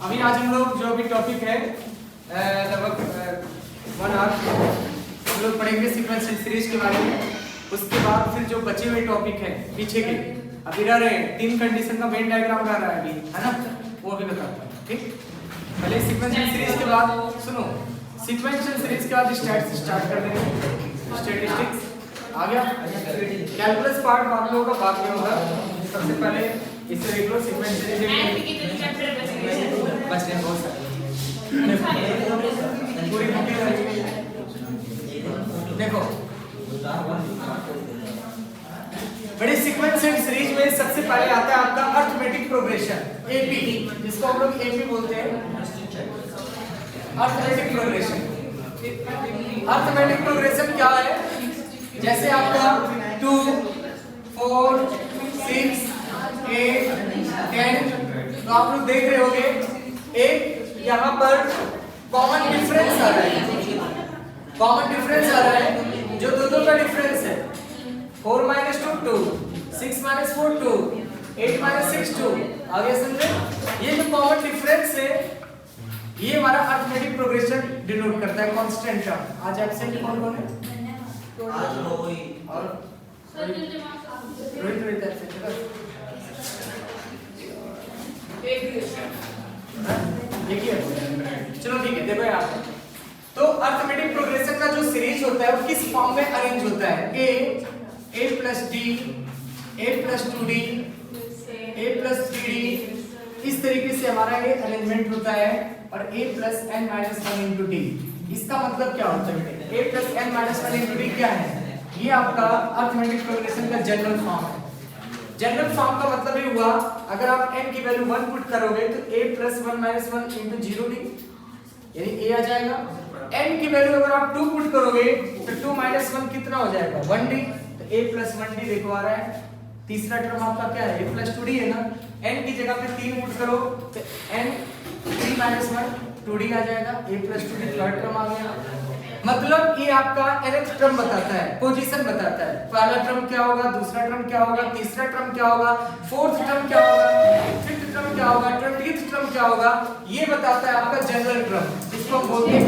अभी आज हम लोग जो भी टॉपिक है लगभग 1 आवर हम लोग पढ़ेंगे सीक्वेंशियल सीरीज के बारे में। उसके बाद फिर जो बचे हुए टॉपिक है पीछे के अभी रह रहे हैं, 3 कंडीशन का वेन डायग्राम रह रहा है अभी, है ना, वो भी बताता हूँ। ठीक, पहले सीक्वेंशियल सीरीज के बाद सुनो, सीक्वेंशियल सीरीज के बाद स्टैट्स स्टार्ट कर देंगे। स्टैटिस्टिक्स आ गया, कैलकुलस पार्ट आप लोगों का बाद में होगा। सबसे पहले इससे देख लो सीक्वेंशियल बस ने बहुत सारे पूरी देखो बड़ी सीक्वेंशियल सीरीज में सबसे पहले आता है आपका अर्थमेटिक प्रोग्रेशन एपी, जिसको हम लोग एपी बोलते हैं, अर्थमेटिक प्रोग्रेशन। अर्थमेटिक प्रोग्रेशन क्या है? जैसे आपका 2 4 6 8 10, तो आप लोग देख रहे होंगे एक यहाँ पर कॉमन डिफरेंस आ रहा है, कॉमन डिफरेंस आ रहा है जो दो का डिफरेंस है। 4 - 2 2, 6 - 4 2, 8 - 6 2। आगे समझे? ये जो कॉमन डिफरेंस है ये हमारा अर्थमेटिक प्रोग्रेशन डिनोट करता है कांस्टेंट टर्म। आज एब्सेंट कौन कौन है? आज रोहित और रोहित एब्सेंट है। चलो ठीक है, देखो यहाँ तो अर्थमेटिक प्रोग्रेशन का जो सीरीज होता है वो किस फॉर्म में अरेंज होता है? a plus d, a plus 2d, a plus 3d, इस तरीके से हमारा ये अरेंजमेंट होता है। और a plus n minus 1 into d, इसका मतलब क्या होता है? a plus n minus 1 into d क्या है? ये आपका अर्थमेटिक प्रोग्रेशन का जनरल फॉर्म है। जनरल फॉर्म का मतलब ये हुआ अगर आप n की वैल्यू 1 पुट करोगे तो a plus 1 minus 1 into 0d, यानी a आ जाएगा। n की वैल्यू अगर आप 2 पुट करोगे तो 2 minus 1 कितना हो जाएगा? 1d, तो a plus 1d देखो आ रहा है। तीसरा टर्म आपका क्या है? a plus 2d है ना। n की जगह पे 3 पुट करो तो n 3 minus 1 2d आ जाएगा। a plus 2d third term आ गया। मतलब ये आपका nth टर्म बताता है, पोजीशन बताता है। पहला टर्म क्या होगा, दूसरा टर्म क्या होगा, तीसरा टर्म क्या होगा, फोर्थ टर्म क्या होगा, फिफ्थ टर्म क्या होगा, 20th टर्म क्या होगा, ये बताता है आपका जनरल टर्म। इसको हम बोलते हैं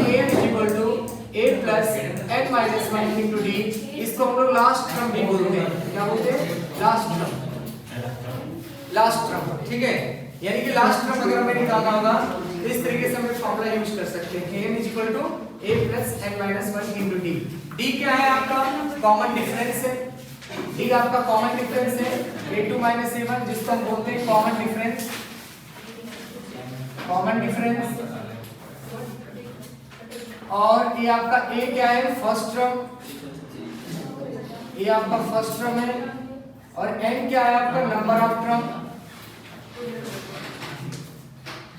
a plus n minus 1 into d। इसको हम लोग लास्ट टर्म भी बोलते हैं। क्या बोलते हैं? Last term, last term. ठीक है, यानी कि लास्ट टर्म अगर हमें निकालना होगा तो इस तरीके से हम फॉर्मूला यूज कर सकते हैं कि n a plus n minus 1 into d। d क्या है आपका? कॉमन डिफरेंस है। d आपका कॉमन डिफरेंस है a2 minus a1, जिसको हम बोलते हैं कॉमन डिफरेंस, कॉमन डिफरेंस। और ये आपका a क्या है? फर्स्ट टर्म, ये आपका फर्स्ट टर्म है। और n क्या है आपका? Number of term,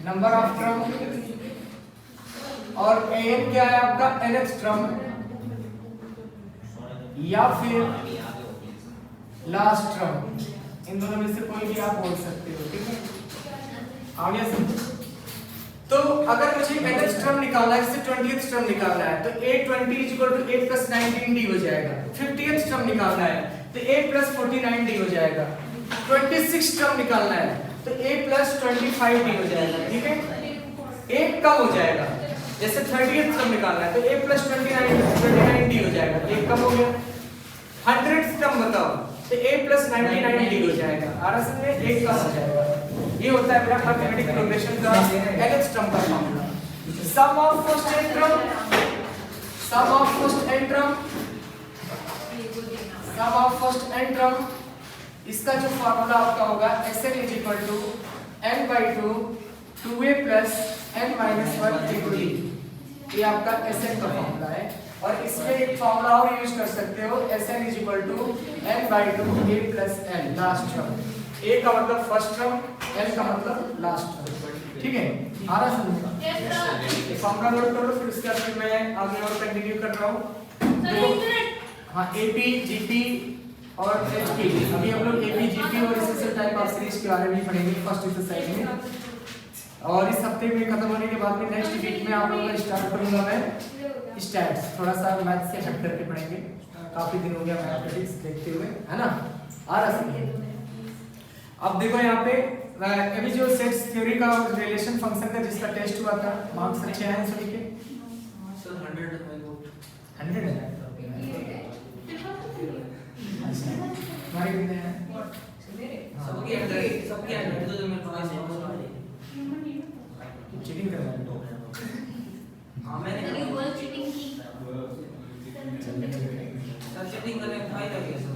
number of term. और an क्या है आपका? nth टर्म या फिर लास्ट टर्म। इन दोनों में से कोई भी आप बोल सकते हो। ठीक है, आगे समझो। तो अगर मुझे nth टर्म निकालना है, इससे 20th टर्म निकालना है तो a20 = a plus 19d हो जाएगा। 50th टर्म निकालना है तो a plus 49d हो जाएगा। 26th टर्म निकालना है तो a plus 25d हो जाएगा। ठीक है, एक कम हो जाएगा। जैसे 30th टर्म निकालना है तो a plus 29d हो जाएगा, एक कम हो गया। 100th टर्म बताओ तो a plus 99d हो जाएगा। आरस में एक कम हो जाएगा। ये होता है मेरा अर्थमेटिक प्रोग्रेशन का nth टर्म का formula. Sum of first and term, sum of first and term, sum of first and term, इसका जो फॉर्मूला आपका होगा Sn = n/2 2a plus n minus 1 into d। ये आपका Sn का फॉर्मूला है। और इसमें एक फॉर्मूला और यूज कर सकते हो, Sn = n/2 a plus n, last term. a का मतलब फर्स्ट टर्म, n का मतलब लास्ट टर्म। ठीक है, आ रहा समझ? ये फॉर्मूला नोट कर लो, फिर उसके बाद मैं आगे और कंटिन्यू कर रहा हूं। हाँ, AP GP और HP, अभी हम लोग AP GP और SSL टाइप ऑफ सीरीज के बारे में पढ़ेंगे फर्स्ट एक्सरसाइज में। और इस हफ्ते में खत्म होने के बाद में नेक्स्ट वीक में आप लोगों का स्टार्ट करूंगा मैं स्टैट्स। थोड़ा सा मैथ्स से हट करके पढ़ेंगे, काफी दिन हो गया मैथमेटिक्स देखते हुए, है ना। आ रहा समझिए। अब देखो यहाँ पे अभी जो सेट्स थ्योरी का रिलेशन फंक्शन का जिसका टेस्ट हुआ था, मार्क्स अच्छे आए सभी के? सर 100 100 है। हमारे कितने हैं? सबके 100 तो मेरे पास है। चीटिंग कर रहा है तो। हां मैंने वो चीटिंग की। सर चीटिंग करने का फायदा क्या सर?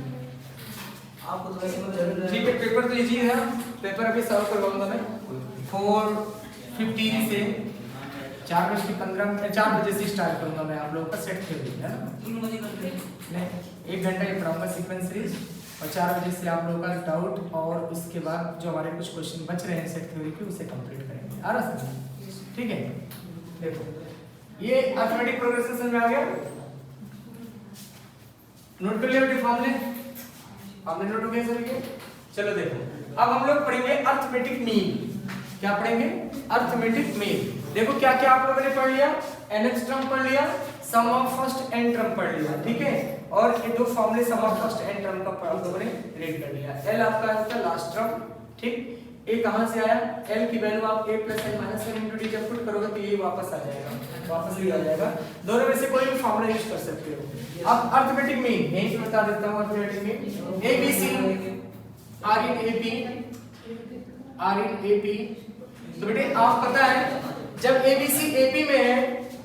आपको तो वैसे जरूर ठीक है, पेपर तो इजी है। पेपर अभी सॉल्व करवाऊंगा मैं 4:15 से 4:15 4 बजे से स्टार्ट करूंगा मैं आप लोगों का सेट थ्योरी, है ना? 3 बजे करते हैं। नहीं, 1 घंटा ये पढ़ाऊंगा सीक्वेंस सीरीज, और 4 बजे से आप लोगों का डाउट और उसके बाद जो हमारे कुछ क्वेश्चन बच रहे हैं सेट थ्योरी के उसे कंप्लीट करेंगे। आ रहा समझ? ठीक है, देखो ये अरिथमेटिक प्रोग्रेशन समझ में आ गया? नोट कर लिया फॉर्मूले? फॉर्मूले नोट हो गए सभी के? चलो देखो अब हम लोग पढ़ेंगे अरिथमेटिक मीन। क्या पढ़ेंगे? Arithmetic mean. देखो क्या क्या आप लोगों ने पढ़ लिया? nth टर्म पढ़ लिया, सम ऑफ फर्स्ट n टर्म पढ़ लिया, ठीक है? और ये दो फॉर्मूले सम ऑफ फर्स्ट n टर्म का आप लोगों ने रेड कर लिया। l आपका है लास्ट टर्म, ठीक? a कहां से आया? l की वैल्यू आप a + n - 1 * d जब पुट करोगे तो ये वापस आ जाएगा, वापस ही आ जाएगा। दोनों में से कोई भी फॉर्मूला यूज कर सकते हो। अब अरिथमेटिक मीन यहीं से बता देता हूं। Arithmetic mean a b c r in AP। तो बेटे आप पता है जब ABC AP में है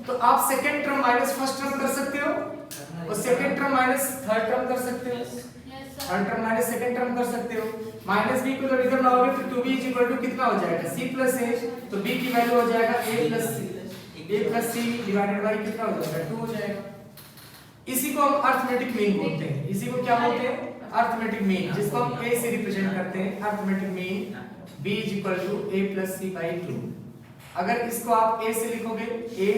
तो आप second term minus first term कर सकते हो, और second term minus third term कर सकते हो, third term minus second term कर सकते हो। माइनस b को जब इधर लाओगे तो 2b = कितना हो जाएगा? c + a, तो b की वैल्यू हो जाएगा a + c डिवाइडेड बाय कितना हो जाएगा? 2 हो जाएगा। इसी को हम अरिथमेटिक मीन बोलते हैं। इसी को क्या बोलते हैं? अरिथमेटिक मीन, जिसको हम a से रिप्रेजेंट करते हैं। Arithmetic mean b = a + c/2। अगर इसको आप a से लिखोगे a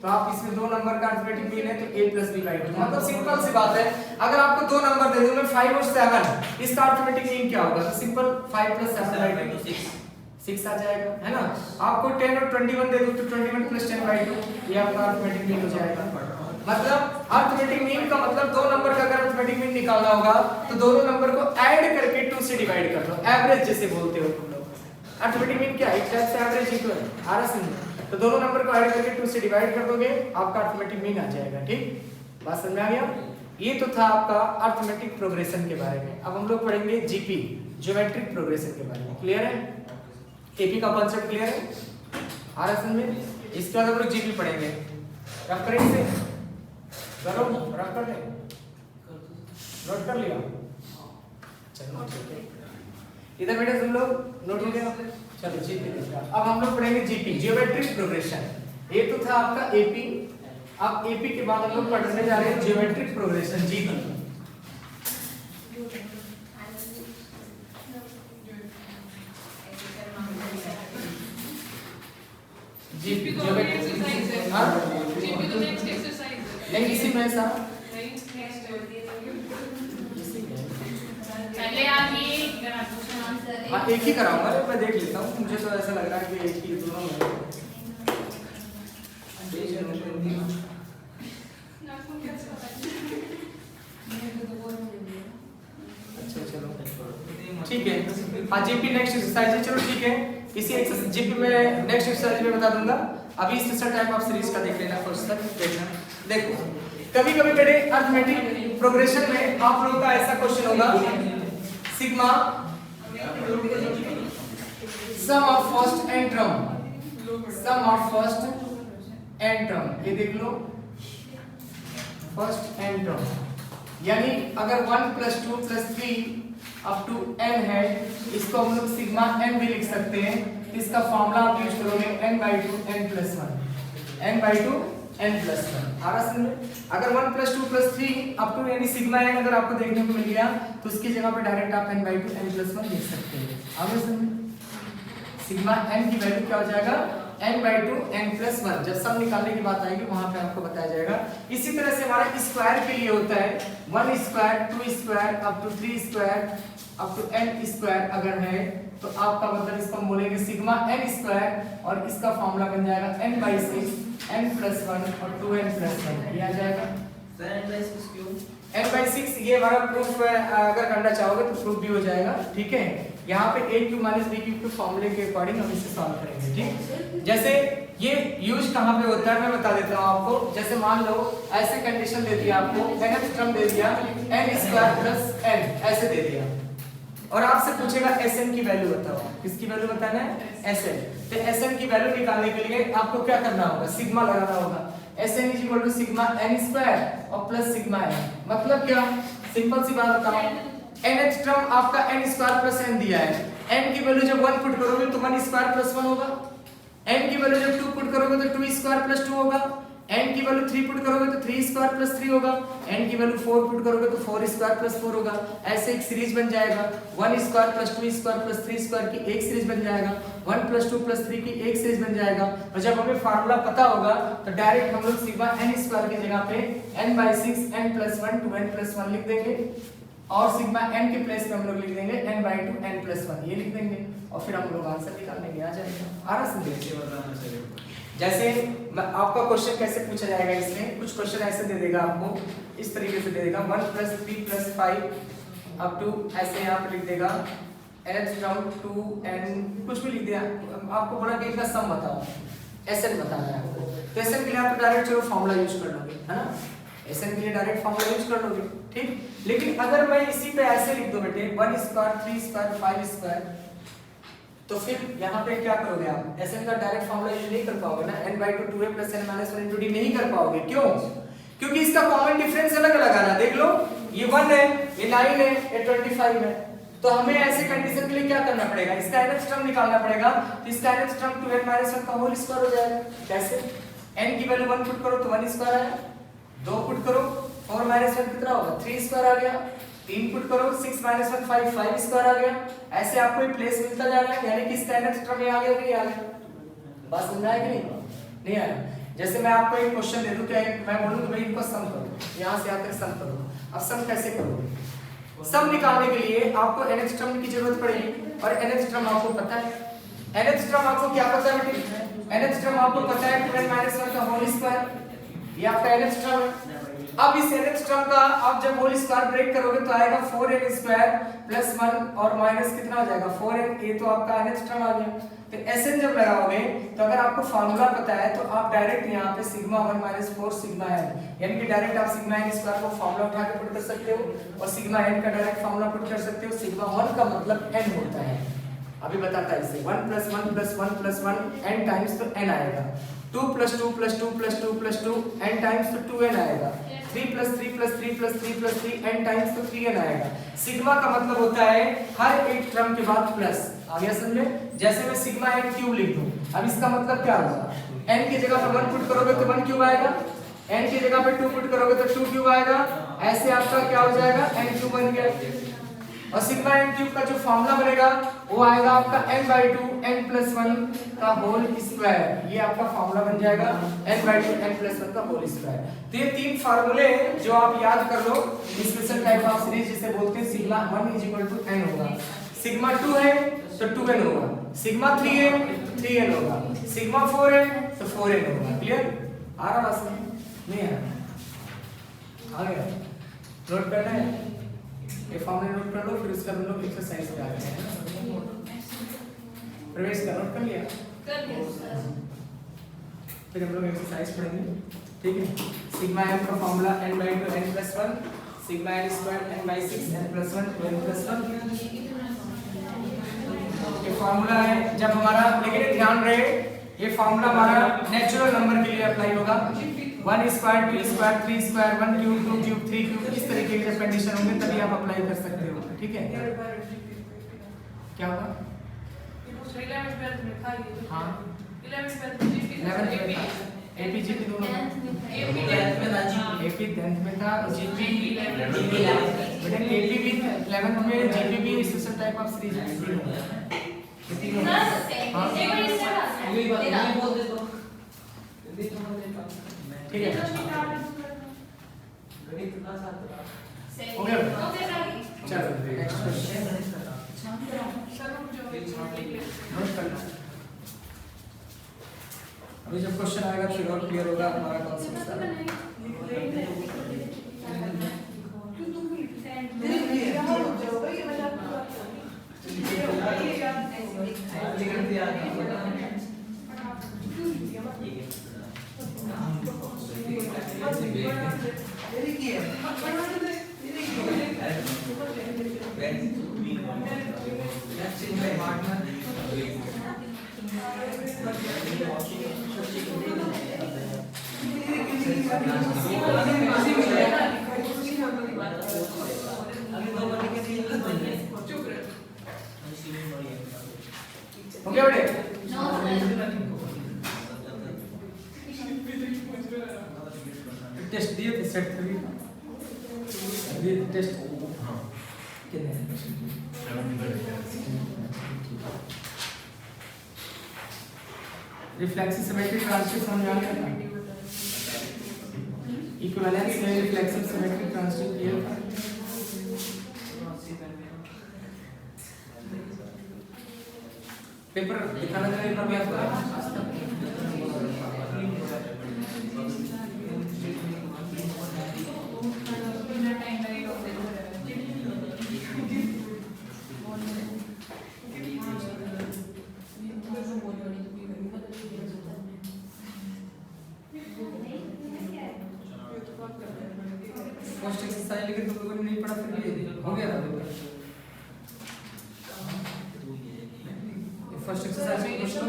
तो आप इसमें दो नंबर का अरिथमेटिक मीन है तो a + b/2। मतलब सिंपल सी बात है, अगर आपको दो नंबर दे दूं मैं 5 और 7, इसका अरिथमेटिक मीन क्या होगा? तो सिंपल 5 + 7/2 6 आ जाएगा, है ना? आपको 10 और 21 दे दूं तो 21 + 10/2 ये आपका अरिथमेटिक मीन हो जाएगा। मतलब अरिथमेटिक मीन का मतलब दो नंबर का अगर अरिथमेटिक मीन निकालना होगा तो दोनों नंबर को ऐड करके 2 से डिवाइड कर दो, एवरेज जैसे बोलते हो तुम लोग। अरिथमेटिक मीन क्या है? एक टाइप से एवरेज ही तो है। आ रहा समझ? तो दोनों नंबर को ऐड करके 2 से डिवाइड कर दोगे, आपका अरिथमेटिक मीन आ जाएगा। ठीक, बात समझ में आ गया? ये तो था आपका अरिथमेटिक प्रोग्रेशन के बारे में। अब हम लोग पढ़ेंगे जीपी, ज्योमेट्रिक प्रोग्रेशन के बारे में। क्लियर है? एपी का कांसेप्ट क्लियर है? आ रहा समझ में? इसके बाद हम लोग जीपी पढ़ेंगे। रफ करेंगे, करो रफ कर ले, नोट कर लिया? चलो ठीक है, इधर बेटे तुम लोग नोट हो गया? चलो जीपी देखा। अब हम लोग पढ़ेंगे जीपी, ज्योमेट्रिक प्रोग्रेशन। ये तो था आपका एपी। अब एपी के बाद हम लोग पढ़ने जा रहे हैं ज्योमेट्रिक प्रोग्रेशन, जीपी। जीपी तो एक्सरसाइज है। हां जीपी तो नेक्स्ट एक्सरसाइज है। नहीं इसी में सारा पहले आप ये करा क्वेश्चन आंसर हाँ एक ही कराऊंगा, मैं देख लेता हूँ। मुझे तो ऐसा लग रहा है कि एक ही दोनों में। अच्छा चलो ठीक है। हाँ जीपी नेक्स्ट एक्सरसाइज है, चलो ठीक है। इसी जीपी में नेक्स्ट एक्सरसाइज में बता दूंगा। अभी स्पेशल टाइप आप सीरीज का देख लेना, फर्स्ट तक देखना। देखो कभी कभी मेरे अरिथमेटिक प्रोग्रेशन में आप लोगों का ऐसा क्वेश्चन होगा, sigma sum of first n term, sum of first n term, ये देख लो फर्स्ट n टर्म, यानी अगर 1 + 2 + 3 अप टू n है, इसको हम लोग सिग्मा n भी लिख सकते हैं। इसका फॉर्मूला आप यूज करोगे n/2 n + 1, n/2 n + 1। आ रहा समझ में? अगर 1 + 2 + 3 अप टू यानी सिग्मा n अगर आपको देखने को मिल गया तो उसकी जगह पे डायरेक्ट आप n/2 n + 1 लिख सकते हैं। आ रहा समझ में? सिग्मा n की वैल्यू क्या हो जाएगा? n/2 n + 1। जब सब निकालने की बात आएगी वहां पे आपको बताया जाएगा। इसी तरह से हमारा स्क्वायर के लिए होता है 1 square 2 square up to 3 square up to n square अगर है तो आपका मतलब इसको हम बोलेंगे सिग्मा n स्क्वायर, और इसका फॉर्मूला बन जाएगा n/6 n + 1 और 2n + 1 ये आ जाएगा। n/6 ये हमारा प्रूफ है, अगर करना चाहोगे तो प्रूफ भी हो जाएगा। ठीक है, यहाँ पे a cube minus b cube के फॉर्मूले के अकॉर्डिंग हम इसे सॉल्व करेंगे, ठीक। जैसे ये यूज कहाँ पे होता है मैं बता देता हूँ आपको। जैसे मान लो ऐसे कंडीशन दे दिया आपको, nth टर्म दे दिया n स्क्वायर प्लस n ऐसे दे दिया, और आपसे पूछेगा Sn की वैल्यू बताओ। किसकी वैल्यू बताना है? Sn। तो Sn की वैल्यू निकालने के लिए आपको क्या करना होगा? सिग्मा लगाना होगा। Sn is equal to sigma n square और प्लस सिग्मा n। मतलब क्या? सिंपल सी बात बताओ, nth टर्म आपका n स्क्वायर प्लस n दिया है, n की वैल्यू जब 1 पुट करोगे तो 1 स्क्वायर प्लस 1 होगा, n की वैल्यू जब 2 पुट करोगे तो 2 स्क्वायर प्लस 2 होगा, n की वैल्यू 3 पुट करोगे तो 3 स्क्वायर प्लस 3 होगा, n की वैल्यू 4 पुट करोगे तो 4 स्क्वायर प्लस 4 होगा। ऐसे एक सीरीज बन जाएगा, 1 square plus 2 square plus 3 square की एक सीरीज बन जाएगा, 1 प्लस 2 प्लस 3 की एक सीरीज बन जाएगा। और जब हमें फार्मूला पता होगा तो डायरेक्ट हम लोग सिग्मा n स्क्वायर की जगह पे n/6 n + 1 2n + 1 लिख देंगे, और सिग्मा n के प्लेस पे हम लोग लिख देंगे n/2 n + 1 ये लिख देंगे, और फिर हम लोग आंसर निकाल लेंगे। आ जाएगा आराम से। जैसे आपका क्वेश्चन कैसे पूछा जाएगा, इसमें कुछ क्वेश्चन ऐसे दे देगा आपको, इस तरीके से दे देगा 1 + 3 + 5 अप टू ऐसे यहाँ पे लिख देगा nth टर्म 2n कुछ भी लिख दिया। आपको बोला कि इसका सम बताओ, Sn बताना है आपको। तो Sn के लिए आप डायरेक्ट चलो फार्मूला यूज कर लोगे, है ना? Sn के लिए डायरेक्ट फार्मूला यूज कर लोगे, ठीक। लेकिन अगर मैं इसी पे ऐसे लिख दूं बेटे 1 स्क्वायर 3 स्क्वायर 5 स्क्वायर, तो फिर यहाँ पे क्या करोगे आप? Sn का डायरेक्ट फार्मूला यूज नहीं कर पाओगे ना, n/2 2a + n - 1 * d नहीं कर पाओगे। क्यों? क्योंकि इसका कॉमन डिफरेंस अलग अलग आना। देख लो, ये 1 है, ये 9 है, ये 25 है। तो हमें ऐसे कंडीशन के लिए क्या करना पड़ेगा? इसका nth टर्म निकालना पड़ेगा। तो इसका nth टर्म 2n - 1 का होल स्क्वायर हो जाएगा। कैसे? n की वैल्यू 1 पुट करो तो 1 स्क्वायर आया, 2 पुट करो 4 - 1 कितना होगा? 3 स्क्वायर आ गया, 3 पुट करो 6 - 1 5 स्क्वायर आ गया। ऐसे आपको एक प्लेस मिलता जा रहा है, यानी कि इसका nth टर्म ये आ गया कि नहीं आ गया? बात समझ आया कि नहीं आया? जैसे मैं आपको एक क्वेश्चन दे दूं, क्या मैं बोलूं कि भाई इनको सम करो, यहां से यहां तक सम करो। अब सम कैसे करोगे? सम निकालने के लिए आपको nth टर्म की जरूरत पड़ेगी, और nth टर्म आपको पता है। nth टर्म आपको क्या पता है बेटे? nth टर्म आपको पता है 2n - 1 का होल स्क्वायर, ये आपका nth टर्म है। अब इस nth टर्म का आप जब होल स्क्वायर ब्रेक करोगे तो आएगा 4n स्क्वायर प्लस 1 और माइनस कितना हो जाएगा? 4n। ये तो आपका nth टर्म आ गया। तो Sn जब लगाओगे तो अगर आपको फार्मूला पता है तो आप डायरेक्ट यहाँ पे सिग्मा 1 - 4 सिग्मा n, यानी कि डायरेक्ट आप सिग्मा n स्क्वायर को फार्मूला उठा के पुट कर सकते हो, और सिग्मा n का डायरेक्ट फार्मूला पुट कर सकते हो। सिग्मा 1 का मतलब n होता है, अभी बताता है इसे। 1 + 1 + 1 + 1 n टाइम्स तो n आएगा, 2 + 2 + 2 + 2 + 2 n टाइम्स तो 2n आएगा, 3 + 3 + 3 + 3 + 3 n टाइम्स तो 3n आएगा। सिग्मा का मतलब होता है हर एक टर्म के बाद प्लस। आ गया समझे? जैसे मैं सिग्मा n क्यूब लिख दूं, अब इसका मतलब क्या होगा? n की जगह पे 1 पुट करोगे तो 1 क्यूब आएगा, n की जगह पे 2 पुट करोगे तो 2 क्यूब आएगा। ऐसे आपका क्या हो जाएगा? n क्यूब बन गया। और सिग्मा n क्यूब का जो फार्मूला बनेगा वो आएगा आपका n/2 n + 1 का होल स्क्वायर। ये आपका फार्मूला बन जाएगा n/2 n + 1 का होल स्क्वायर। तो ये तीन फार्मूले जो आप याद कर लो, स्पेशल टाइप ऑफ सीरीज जिसे बोलते हैं, सिग्मा 1 = n होगा, सिग्मा 2 है तो 2n होगा, सिग्मा 3 है 3n होगा, सिग्मा 4 है तो 4n होगा। क्लियर? आ रहा बात समझ? नहीं आ गया? नोट करना है, ये फॉर्मूला नोट कर लो, फिर उसका हम लोग एक्सरसाइज पे आते हैं। प्रवेश का नोट कर लिया? फिर हम लोग एक्सरसाइज पढ़ेंगे, ठीक है? सिग्मा m का formula n/2 n + 1, sigma n square n/6 n + 1 2n + 1 ये फार्मूला है। जब हमारा, लेकिन ध्यान रहे ये फार्मूला हमारा नेचुरल नंबर के लिए अप्लाई होगा। 1 square 2 square 3 square 1 cube 2 cube 3 cube इस तरीके के जब कंडीशन होंगे तभी आप अप्लाई कर सकते हो, ठीक है? क्या होगा? हाँ 11 एपी जीपी दोनों एपी 10th में था, जीपी बेटा एपी भी 11th में, जीपी भी स्पेशल टाइप ऑफ सीरीज है। ठीक है, हो गया? चलो नेक्स्ट क्वेश्चन नोट करना। अभी जब क्वेश्चन आएगा फिर और क्लियर होगा हमारा कॉन्सेप्ट सारा। हो गया बेटे? टेस्ट दिए थे सेट 3 दिए टेस्ट कितने रिफ्लेक्सिव सिमेट्रिक ट्रांसलेट समझ आ गया था इक्विवेलेंस में रिफ्लेक्सिव सिमेट्रिक ट्रांसलेट किया था पेपर दिखाना चाहिए पेपर भी आपको फर्स्ट एक्सरसाइज लेकिन तुम लोगों ने नहीं पढ़ा फिर भी हो गया था पेपर फर्स्ट एक्सरसाइज में क्वेश्चन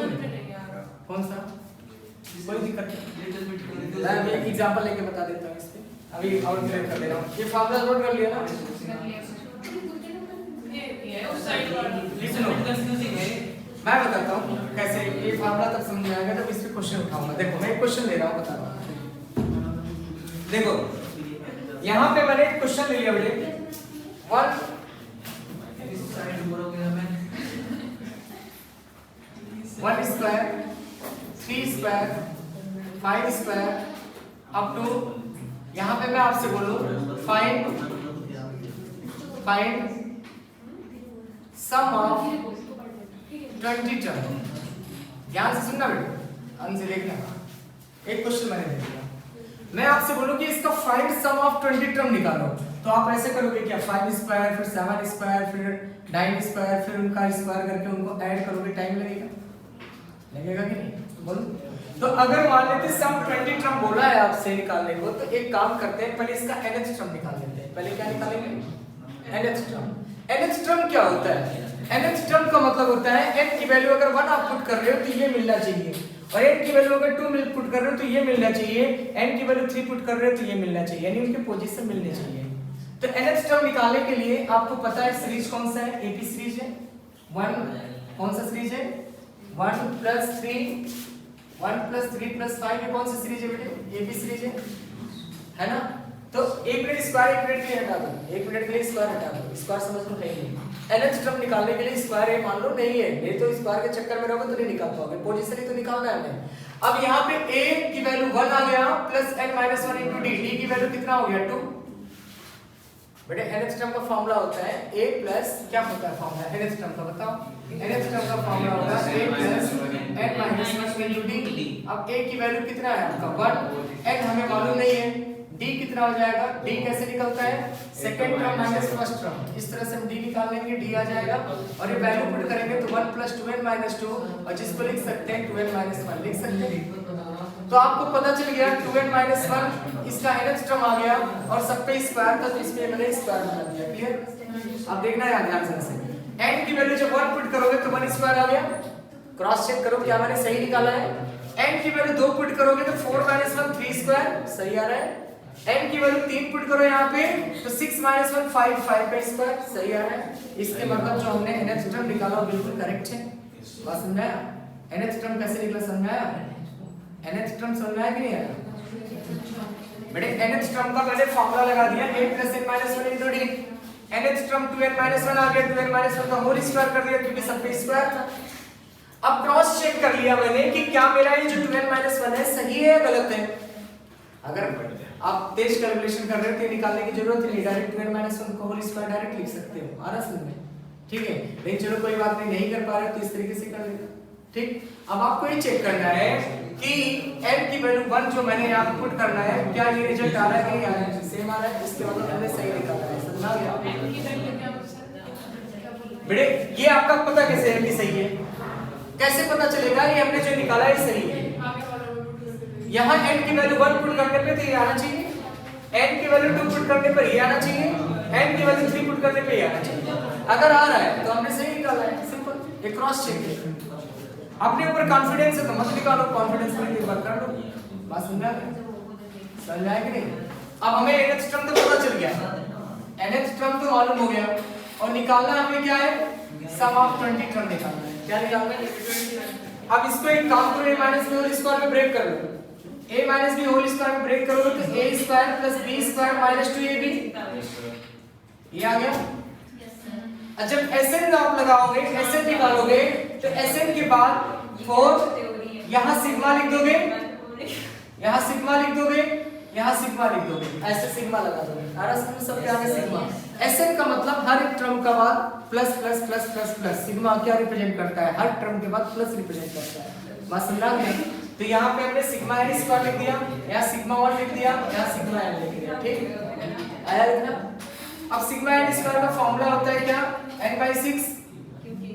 कौन सा कोई दिक्कत नहीं मैं अभी एक एग्जांपल लेके बता देता हूं इस पे अभी और क्लियर कर दे रहा हूं ये फार्मूला नोट कर लिया ना ये उस साइड वाला कंफ्यूजिंग है। मैं बताता हूं कैसे ये फार्मूला तब समझ में आएगा जब इस पे क्वेश्चन उठाऊंगा देखो मैं एक क्वेश्चन ले रहा हूं बता रहा हूं देखो यहां पे मैंने एक क्वेश्चन ले लिया बेटे 1 square 3 square 5 square up to यहां पे मैं आपसे बोलूं फाइंड सम ऑफ 20 टर्म ध्यान से सुनना बेटा ध्यान से देखना एक क्वेश्चन मैंने दे दिया मैं आपसे बोलूं कि इसका फाइंड सम ऑफ 20 टर्म निकालो तो आप ऐसे करोगे क्या 5 स्क्वायर फिर 7 स्क्वायर फिर 9 स्क्वायर फिर उनका स्क्वायर करके उनको ऐड करोगे टाइम लगेगा कि नहीं बोलो तो अगर मान लेते सम 20 टर्म बोला है आपसे निकालने को तो एक काम करते हैं पहले इसका nth टर्म निकाल लेते हैं पहले क्या निकालेंगे nth टर्म क्या होता है nth टर्म का मतलब होता है n की वैल्यू अगर 1 आप पुट कर रहे हो तो ये मिलना चाहिए और n की वैल्यू अगर 2 पुट कर रहे हो तो ये मिलना चाहिए n की वैल्यू 3 पुट कर रहे हो तो ये मिलना चाहिए यानी उनके पोजीशन मिलने चाहिए तो nth टर्म निकालने के लिए आपको पता है सीरीज कौन सा है एपी सीरीज है 1 कौन सा सीरीज है 1 plus 3 plus 5 ये कौन सी सीरीज है बेटे एबी सीरीज है ना तो 1 मिनट स्क्वायर 1 मिनट के लिए हटा दो 1 मिनट के लिए स्क्वायर हटा दो स्क्वायर समझ लो है नहीं nth टर्म निकालने के लिए स्क्वायर है मान लो नहीं है नहीं तो स्क्वायर के चक्कर में रहोगे तो नहीं निकाल पाओगे पोजीशन ही तो निकालना है हमें अब यहाँ पे a की वैल्यू 1 आ गया plus n - 1 into d d की वैल्यू कितना हो गया 2 बेटे nth टर्म का फार्मूला होता है a प्लस क्या होता है फार्मूला nth टर्म का बताओ nth टर्म का फार्मूला होता है a plus n - 1 into d अब a की वैल्यू कितना है आपका 1 n हमें मालूम नहीं है d कितना हो जाएगा d कैसे निकलता है second term minus first term इस तरह से हम d निकाल लेंगे d आ जाएगा और ये वैल्यू पुट करेंगे तो 1 + 2n - 2 और जिसको लिख सकते हैं 2n - 1 लिख सकते हैं तो आपको पता चल गया 2n - 1 इसका nth टर्म आ गया और सब पे स्क्वायर था तो इसमें मैंने स्क्वायर बना दिया क्लियर अब देखना है ध्यान से n की वैल्यू जब 1 पुट करोगे तो 1 स्क्वायर आ गया क्रॉस चेक करो क्या मैंने सही निकाला है n की वैल्यू 2 पुट करोगे तो 4 - 1 3 स्क्वायर सही आ रहा है n की वैल्यू 3 पुट करो यहाँ पे तो 6 - 1 5 5 का स्क्वायर सही आ रहा है इसके मतलब जो हमने nth टर्म निकाला वो बिल्कुल करेक्ट है बात समझाया nth टर्म कैसे निकला समझाया nth टर्म समझ में आया कि नहीं आया बेटे nth टर्म का मैंने फार्मूला लगा दिया a + n - 1 into d nth term 2n - 1 आ गया 2n - 1 का होल स्क्वायर कर दिया क्योंकि सब पे स्क्वायर था अब क्रॉस चेक कर लिया मैंने कि क्या मेरा ये जो 2n - 1 है सही है या गलत है अगर आप तेज कैलकुलेशन कर रहे हो तो निकालने की जरूरत नहीं डायरेक्ट 2n - 1 का होल स्क्वायर डायरेक्ट लिख सकते हो आ रहा समझ में ठीक है लेकिन चलो कोई बात नहीं कर पा रहे तो इस तरीके से कर लेना ठीक अब आपको ये चेक करना है कि n की वैल्यू 1 जो मैंने यहां पुट करना है क्या ये रिजल्ट आ रहा है कि नहीं आ रहा है सेम आ रहा है इसके मतलब हमने सही निकाला है समझ आ गया n की वैल्यू क्या हो सकता है बेटे ये आपका पता कैसे है कि सही है? कैसे पता चलेगा? ये हमने जो निकाला है सही है। यहाँ n की वैल्यू 1 पुट करने पे तो ये आना चाहिए, n की वैल्यू 2 पुट करने पर ये आना चाहिए, n की वैल्यू 3 पुट करने पे ये आना चाहिए। अगर आ रहा है तो हमने सही निकाला है, सिंपल। ये क्रॉस चेक है। अपने ऊपर कॉन्फिडेंस है तो मत निकालो, कॉन्फिडेंस में एक बार कर लो। बात समझ आया कि नहीं? अब हमें nth टर्म तो पता चल गया, nth टर्म तो मालूम हो गया, और निकालना हमें क्या है? सम ऑफ 20 टर्म निकालना है। क्या निकालना है? अब इसको एक काम करो, a minus b whole square में ब्रेक कर लो। a minus b whole square में ब्रेक करोगे तो a square plus b square minus 2ab ये आ गया। जब Sn आप लगाओगे, Sn निकालोगे तो Sn के बाद 4 यहाँ सिग्मा लिख दोगे, यहाँ सिग्मा लिख दोगे, यहाँ सिग्मा लिख दोगे, ऐसे सिग्मा लगा दोगे। समझ सबके आगे सिग्मा। Sn का मतलब हर एक टर्म का बाद plus plus plus plus plus. Sigma क्या रिप्रेजेंट करता है? हर टर्म के बाद प्लस रिप्रेजेंट करता है। बात समझा नहीं? तो यहाँ पे हमने सिग्मा n स्क्वायर लिख दिया, यहाँ सिग्मा 1 लिख दिया, यहाँ सिग्मा n लिख दिया। ठीक आया लिखना? अब सिग्मा n स्क्वायर का फॉर्मूला होता है क्या? n/6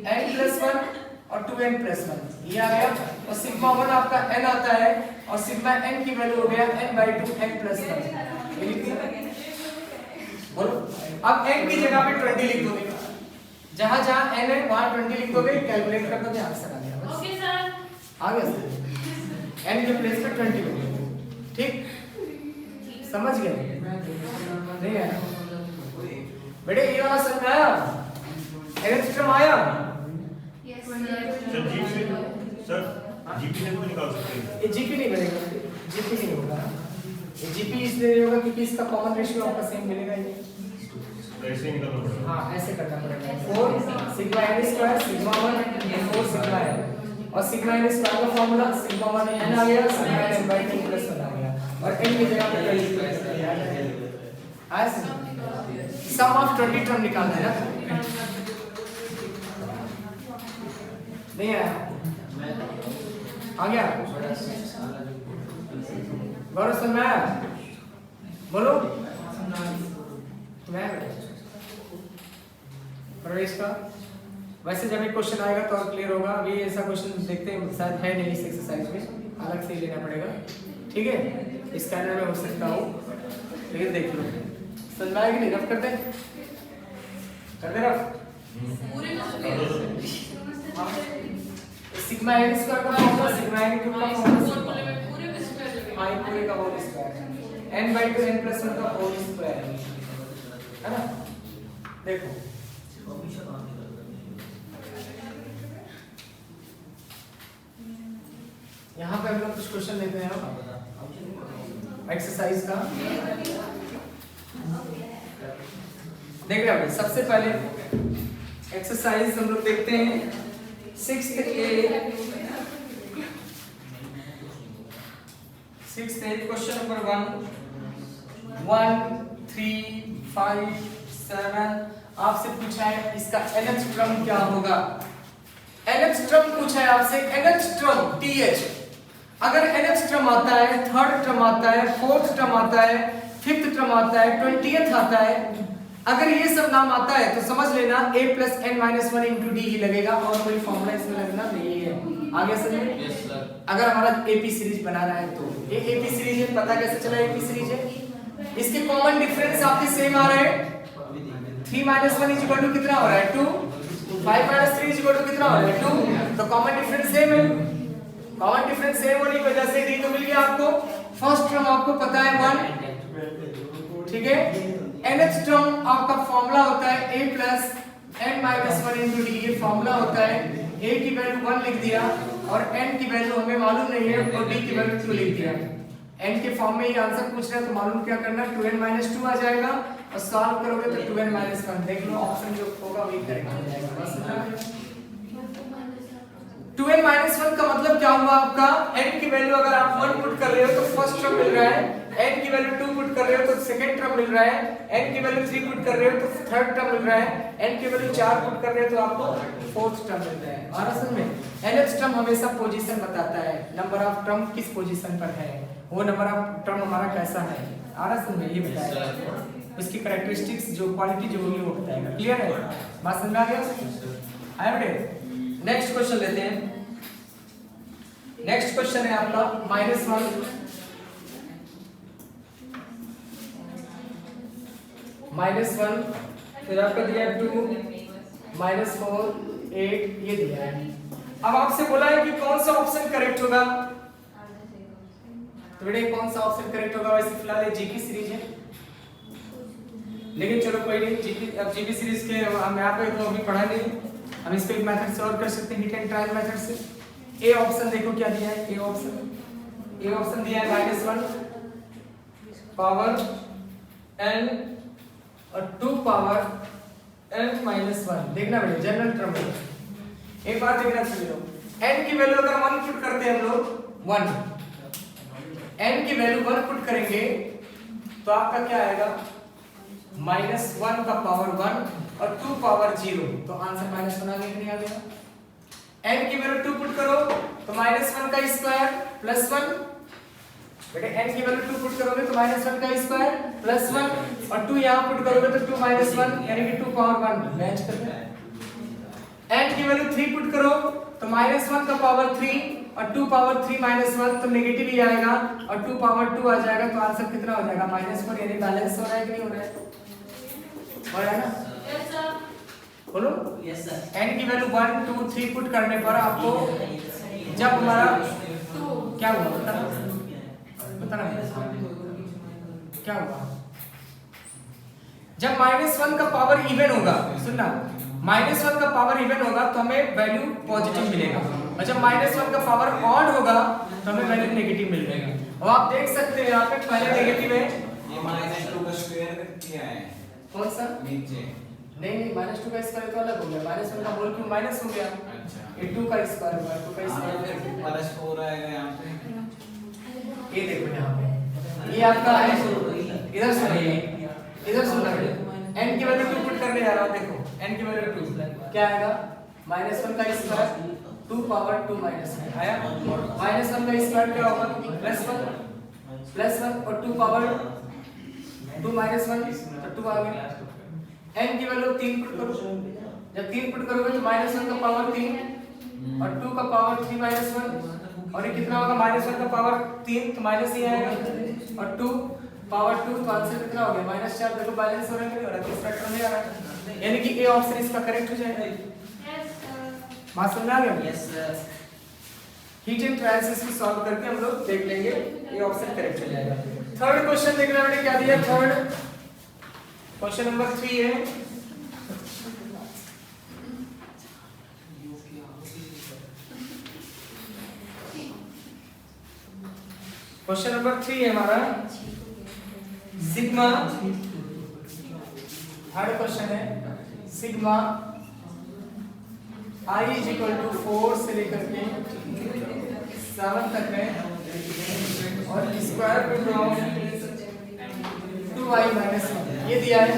n + 1 और 2n + 1 ये आ गया। और सिग्मा 1 आपका n आता है और सिग्मा n की वैल्यू हो गया n/2 n + 1 ये लिख दिया। बोलो अब n की जगह पे 20 लिख दोगे, जहां जहां n है वहां 20 लिख दोगे, कैलकुलेट कर दोगे, आंसर आ गया। ओके सर, आ गया n के प्लेस पे 20 लिख दोगे। ठीक समझ गए? नहीं आया बेटे? ये वाला समझ में आया? nth टर्म आया? सर जीपी सर जीपी से भी निकाल सकते हैं। ये जीपी नहीं बनेगा, जीपी नहीं होगा। ये जीपी इसलिए नहीं होगा क्योंकि इसका कॉमन रेशियो आपका सेम मिलेगा ही नहीं। ऐसे ही निकालना पड़ेगा। हाँ ऐसे करना पड़ेगा। 4 सिग्मा n स्क्वायर सिग्मा 1 ये 4 सिग्मा n और सिग्मा n स्क्वायर का फार्मूला सिग्मा 1 n आ गया, सिग्मा n/2 + 1 आ गया और n की जगह पे 20 आया। सम ऑफ 20 टर्म निकालना है ना? नहीं आया? आ गया? गौरव समझ में आया? बोलो मैं प्रवेश का वैसे जब एक क्वेश्चन आएगा तो और क्लियर होगा। अभी ऐसा क्वेश्चन देखते हैं, शायद है नहीं इस एक्सरसाइज में, अलग से ही लेना पड़ेगा। ठीक है स्कैनर में हो सकता हो, लेकिन देख लो समझ में आएगी नहीं? रफ करते रफ पूरे सिग्मा n स्क्वायर का फॉर्मूला सिग्मा n क्यूब का फॉर्मूला पूरे में स्क्वायर लगे। हाँ पूरे का होल स्क्वायर n/2 n + 1 का होल स्क्वायर है ना? देखो यहाँ पे हम लोग कुछ क्वेश्चन लेते हैं एक्सरसाइज का। देख रहे हो सबसे पहले एक्सरसाइज हम लोग देखते हैं 6th क्वेश्चन नंबर 1 3 5 7 आपसे पूछा है इसका nth टर्म क्या होगा। nth टर्म पूछा है आपसे, nth टर्म th अगर nth टर्म आता है, थर्ड टर्म आता है, फोर्थ टर्म आता है, फिफ्थ टर्म आता है, 20th आता है, अगर ये सब नाम आता है तो समझ लेना a + n - 1 × d ही लगेगा और कोई फॉर्मूला इसमें लगना नहीं है। आगे समझ में? Yes sir. अगर हमारा एपी सीरीज बना रहा है तो ये एपी सीरीज है, पता कैसे चला एपी सीरीज है? इसके कॉमन डिफरेंस आपके सेम आ रहे हैं। 3 - 1 = कितना हो रहा है? 2। 5 - 3 = कितना हो रहा है? 2। तो कॉमन डिफरेंस सेम है। कॉमन डिफरेंस सेम होने की वजह से d तो मिल गया आपको। फर्स्ट टर्म आपको पता है 1, ठीक है। nth टर्म आपका फॉर्मूला होता है a + n - 1 × d, ये फॉर्मूला होता है। a की वैल्यू 1 लिख दिया और n की वैल्यू हमें मालूम नहीं है और d की वैल्यू 2 लिख दिया। n के फॉर्म में ये आंसर पूछ रहा है तो मालूम क्या करना, 2n - 2 आ जाएगा और सॉल्व करोगे तो 2n - 1 देख लो, ऑप्शन जो होगा वही करेक्ट हो जाएगा। बस 2n - 1 का मतलब क्या हुआ आपका, n की वैल्यू अगर आप 1 पुट कर रहे हो तो फर्स्ट टर्म मिल रहा है, n की वैल्यू 2 पुट कर रहे हो तो सेकंड टर्म मिल रहा है, n की वैल्यू 3 पुट कर रहे हो तो थर्ड टर्म मिल रहा है, n की वैल्यू 4 पुट कर रहे हो तो आपको फोर्थ टर्म मिल रहा है। और असल में nth टर्म हमेशा पोजीशन बताता है, नंबर ऑफ टर्म किस पोजीशन पर है, वो नंबर ऑफ टर्म हमारा कैसा है, और असल में ये बताएगा। उसकी कैरेक्टरिस्टिक्स जो क्वालिटी जो होगी वो बताएगा। क्लियर है, बात समझ में आ गया? आया बेटे? नेक्स्ट क्वेश्चन लेते हैं। नेक्स्ट क्वेश्चन है आपका -1 -1 फिर आपका दिया है 2 -4 8 ये दिया है। अब आपसे बोला है कि कौन सा ऑप्शन करेक्ट होगा, तो बेटे कौन सा ऑप्शन करेक्ट होगा? वैसे फिलहाल ये जीके सीरीज है, लेकिन चलो कोई नहीं, जीके सीरीज के हम यहाँ पे तो अभी पढ़ा नहीं, हम इसको एक मेथड से और कर सकते हैं, हिट एंड ट्रायल मेथड से। ए ऑप्शन देखो क्या दिया है, ए ऑप्शन दिया है -1 पावर n और 2 पावर n -1। देखना बेटा जनरल टर्म है, एक बात देखना समझो, n की वैल्यू अगर 1 पुट करते हैं हम लोग 1, n की वैल्यू 1 पुट करेंगे तो आपका क्या आएगा, -1 का पावर 1 और 2 पावर 0, तो आंसर -1 आ गया कि नहीं आ गया? n की वैल्यू 2 पुट करो तो -1 का स्क्वायर प्लस 1, बेटे n की वैल्यू 2 पुट करोगे तो -1 का स्क्वायर प्लस 1 और 2 यहां पुट करोगे तो 2 -1 यानी कि 2 पावर 1 मैच कर गया। n की वैल्यू 3 पुट करो तो -1 का पावर 3 और 2 पावर 3 -1 तो नेगेटिव ही आएगा और 2 पावर 2 आ जाएगा, तो आंसर कितना हो जाएगा -4, यानी बैलेंस हो रहा है कि नहीं हो रहा है? हो रहा है ना? Yes sir. बोलो यस सर। n की वैल्यू 1 2 3 पुट करने पर आपको जब हमारा क्या हुआ बताना क्या हुआ, जब -1 का पावर इवन होगा, सुनना, -1 का पावर इवन होगा तो हमें वैल्यू पॉजिटिव मिलेगा, और जब -1 का पावर ऑड होगा तो हमें वैल्यू नेगेटिव मिल जाएगा। और आप देख सकते हैं यहाँ पे पहले नेगेटिव है, ये -2 का स्क्वायर किया है कौन सा? नीचे। नहीं -2 का स्क्वायर तो अलग हो गया, -1 का होल क्यूब माइनस हो गया, अच्छा ये 2 का स्क्वायर हुआ, 2 का स्क्वायर +4 आएगा यहाँ पे। ये देखो यहाँ पे ये आपका है, इधर सुनिए, इधर सुनना बेटा, n की वैल्यू 2 पुट करने जा रहा हूं, देखो n की वैल्यू 2 क्या आएगा, -1 का स्क्वायर 2 पावर 2 -1 आया, -1 का स्क्वायर क्या होगा +1 और 2 पावर 2 -1 तो 2 आ गया। n की वैल्यू 3 पुट करो, जब 3 पुट करोगे तो -1 का पावर 3 और 2 का पावर 3 -1 और ये कितना होगा, -1 का पावर 3 तो माइनस ही आएगा और 2 पावर 2 तो आंसर कितना हो गया -4। देखो बैलेंस हो रहा है कि नहीं हो रहा है, किस फैक्टर में आ रहा है, यानी कि ए ऑप्शन इसका करेक्ट हो जाएगा। Yes sir. बात समझ आ गया? Yes sir. Heat and trial से इसको सॉल्व करके हम लोग देख लेंगे, ये ऑप्शन करेक्ट हो जाएगा। थर्ड क्वेश्चन देखना मैंने क्या दिया, थर्ड क्वेश्चन नंबर 3 है, क्वेश्चन नंबर 3 है हमारा सिग्मा, थर्ड क्वेश्चन है सिग्मा i = 4 से लेकर के 7 तक है और स्क्वायर रूट ऑफ 2i - 1 ये दिया है।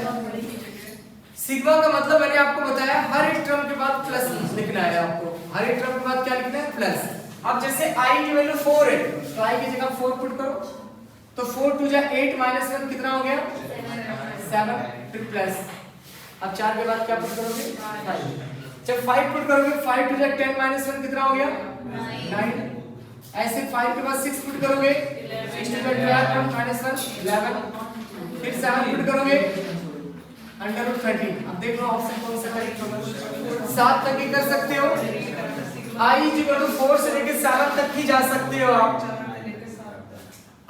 सिग्मा का मतलब मैंने आपको बताया हर एक टर्म के बाद प्लस लिखना है, आपको हर एक टर्म के बाद क्या लिखना है, प्लस। अब जैसे i की वैल्यू 4 है तो i की जगह 4 पुट करो तो 4 2 जा 8 -1 कितना हो गया 7 फिर प्लस, अब 4 के बाद क्या पुट करोगे 5, जब 5 पुट करोगे 5 2 जा 10 -1 कितना हो गया 9, ऐसे 5 के बाद 6 पुट करोगे 6 2 जा 12 -1 11, फिर 7 पुट करोगे √30। अब देख लो ऑप्शन कौन सा करेक्ट होगा, 7 तक ही कर सकते हो, i = 4 से लेके 7 तक ही जा सकते हो आप,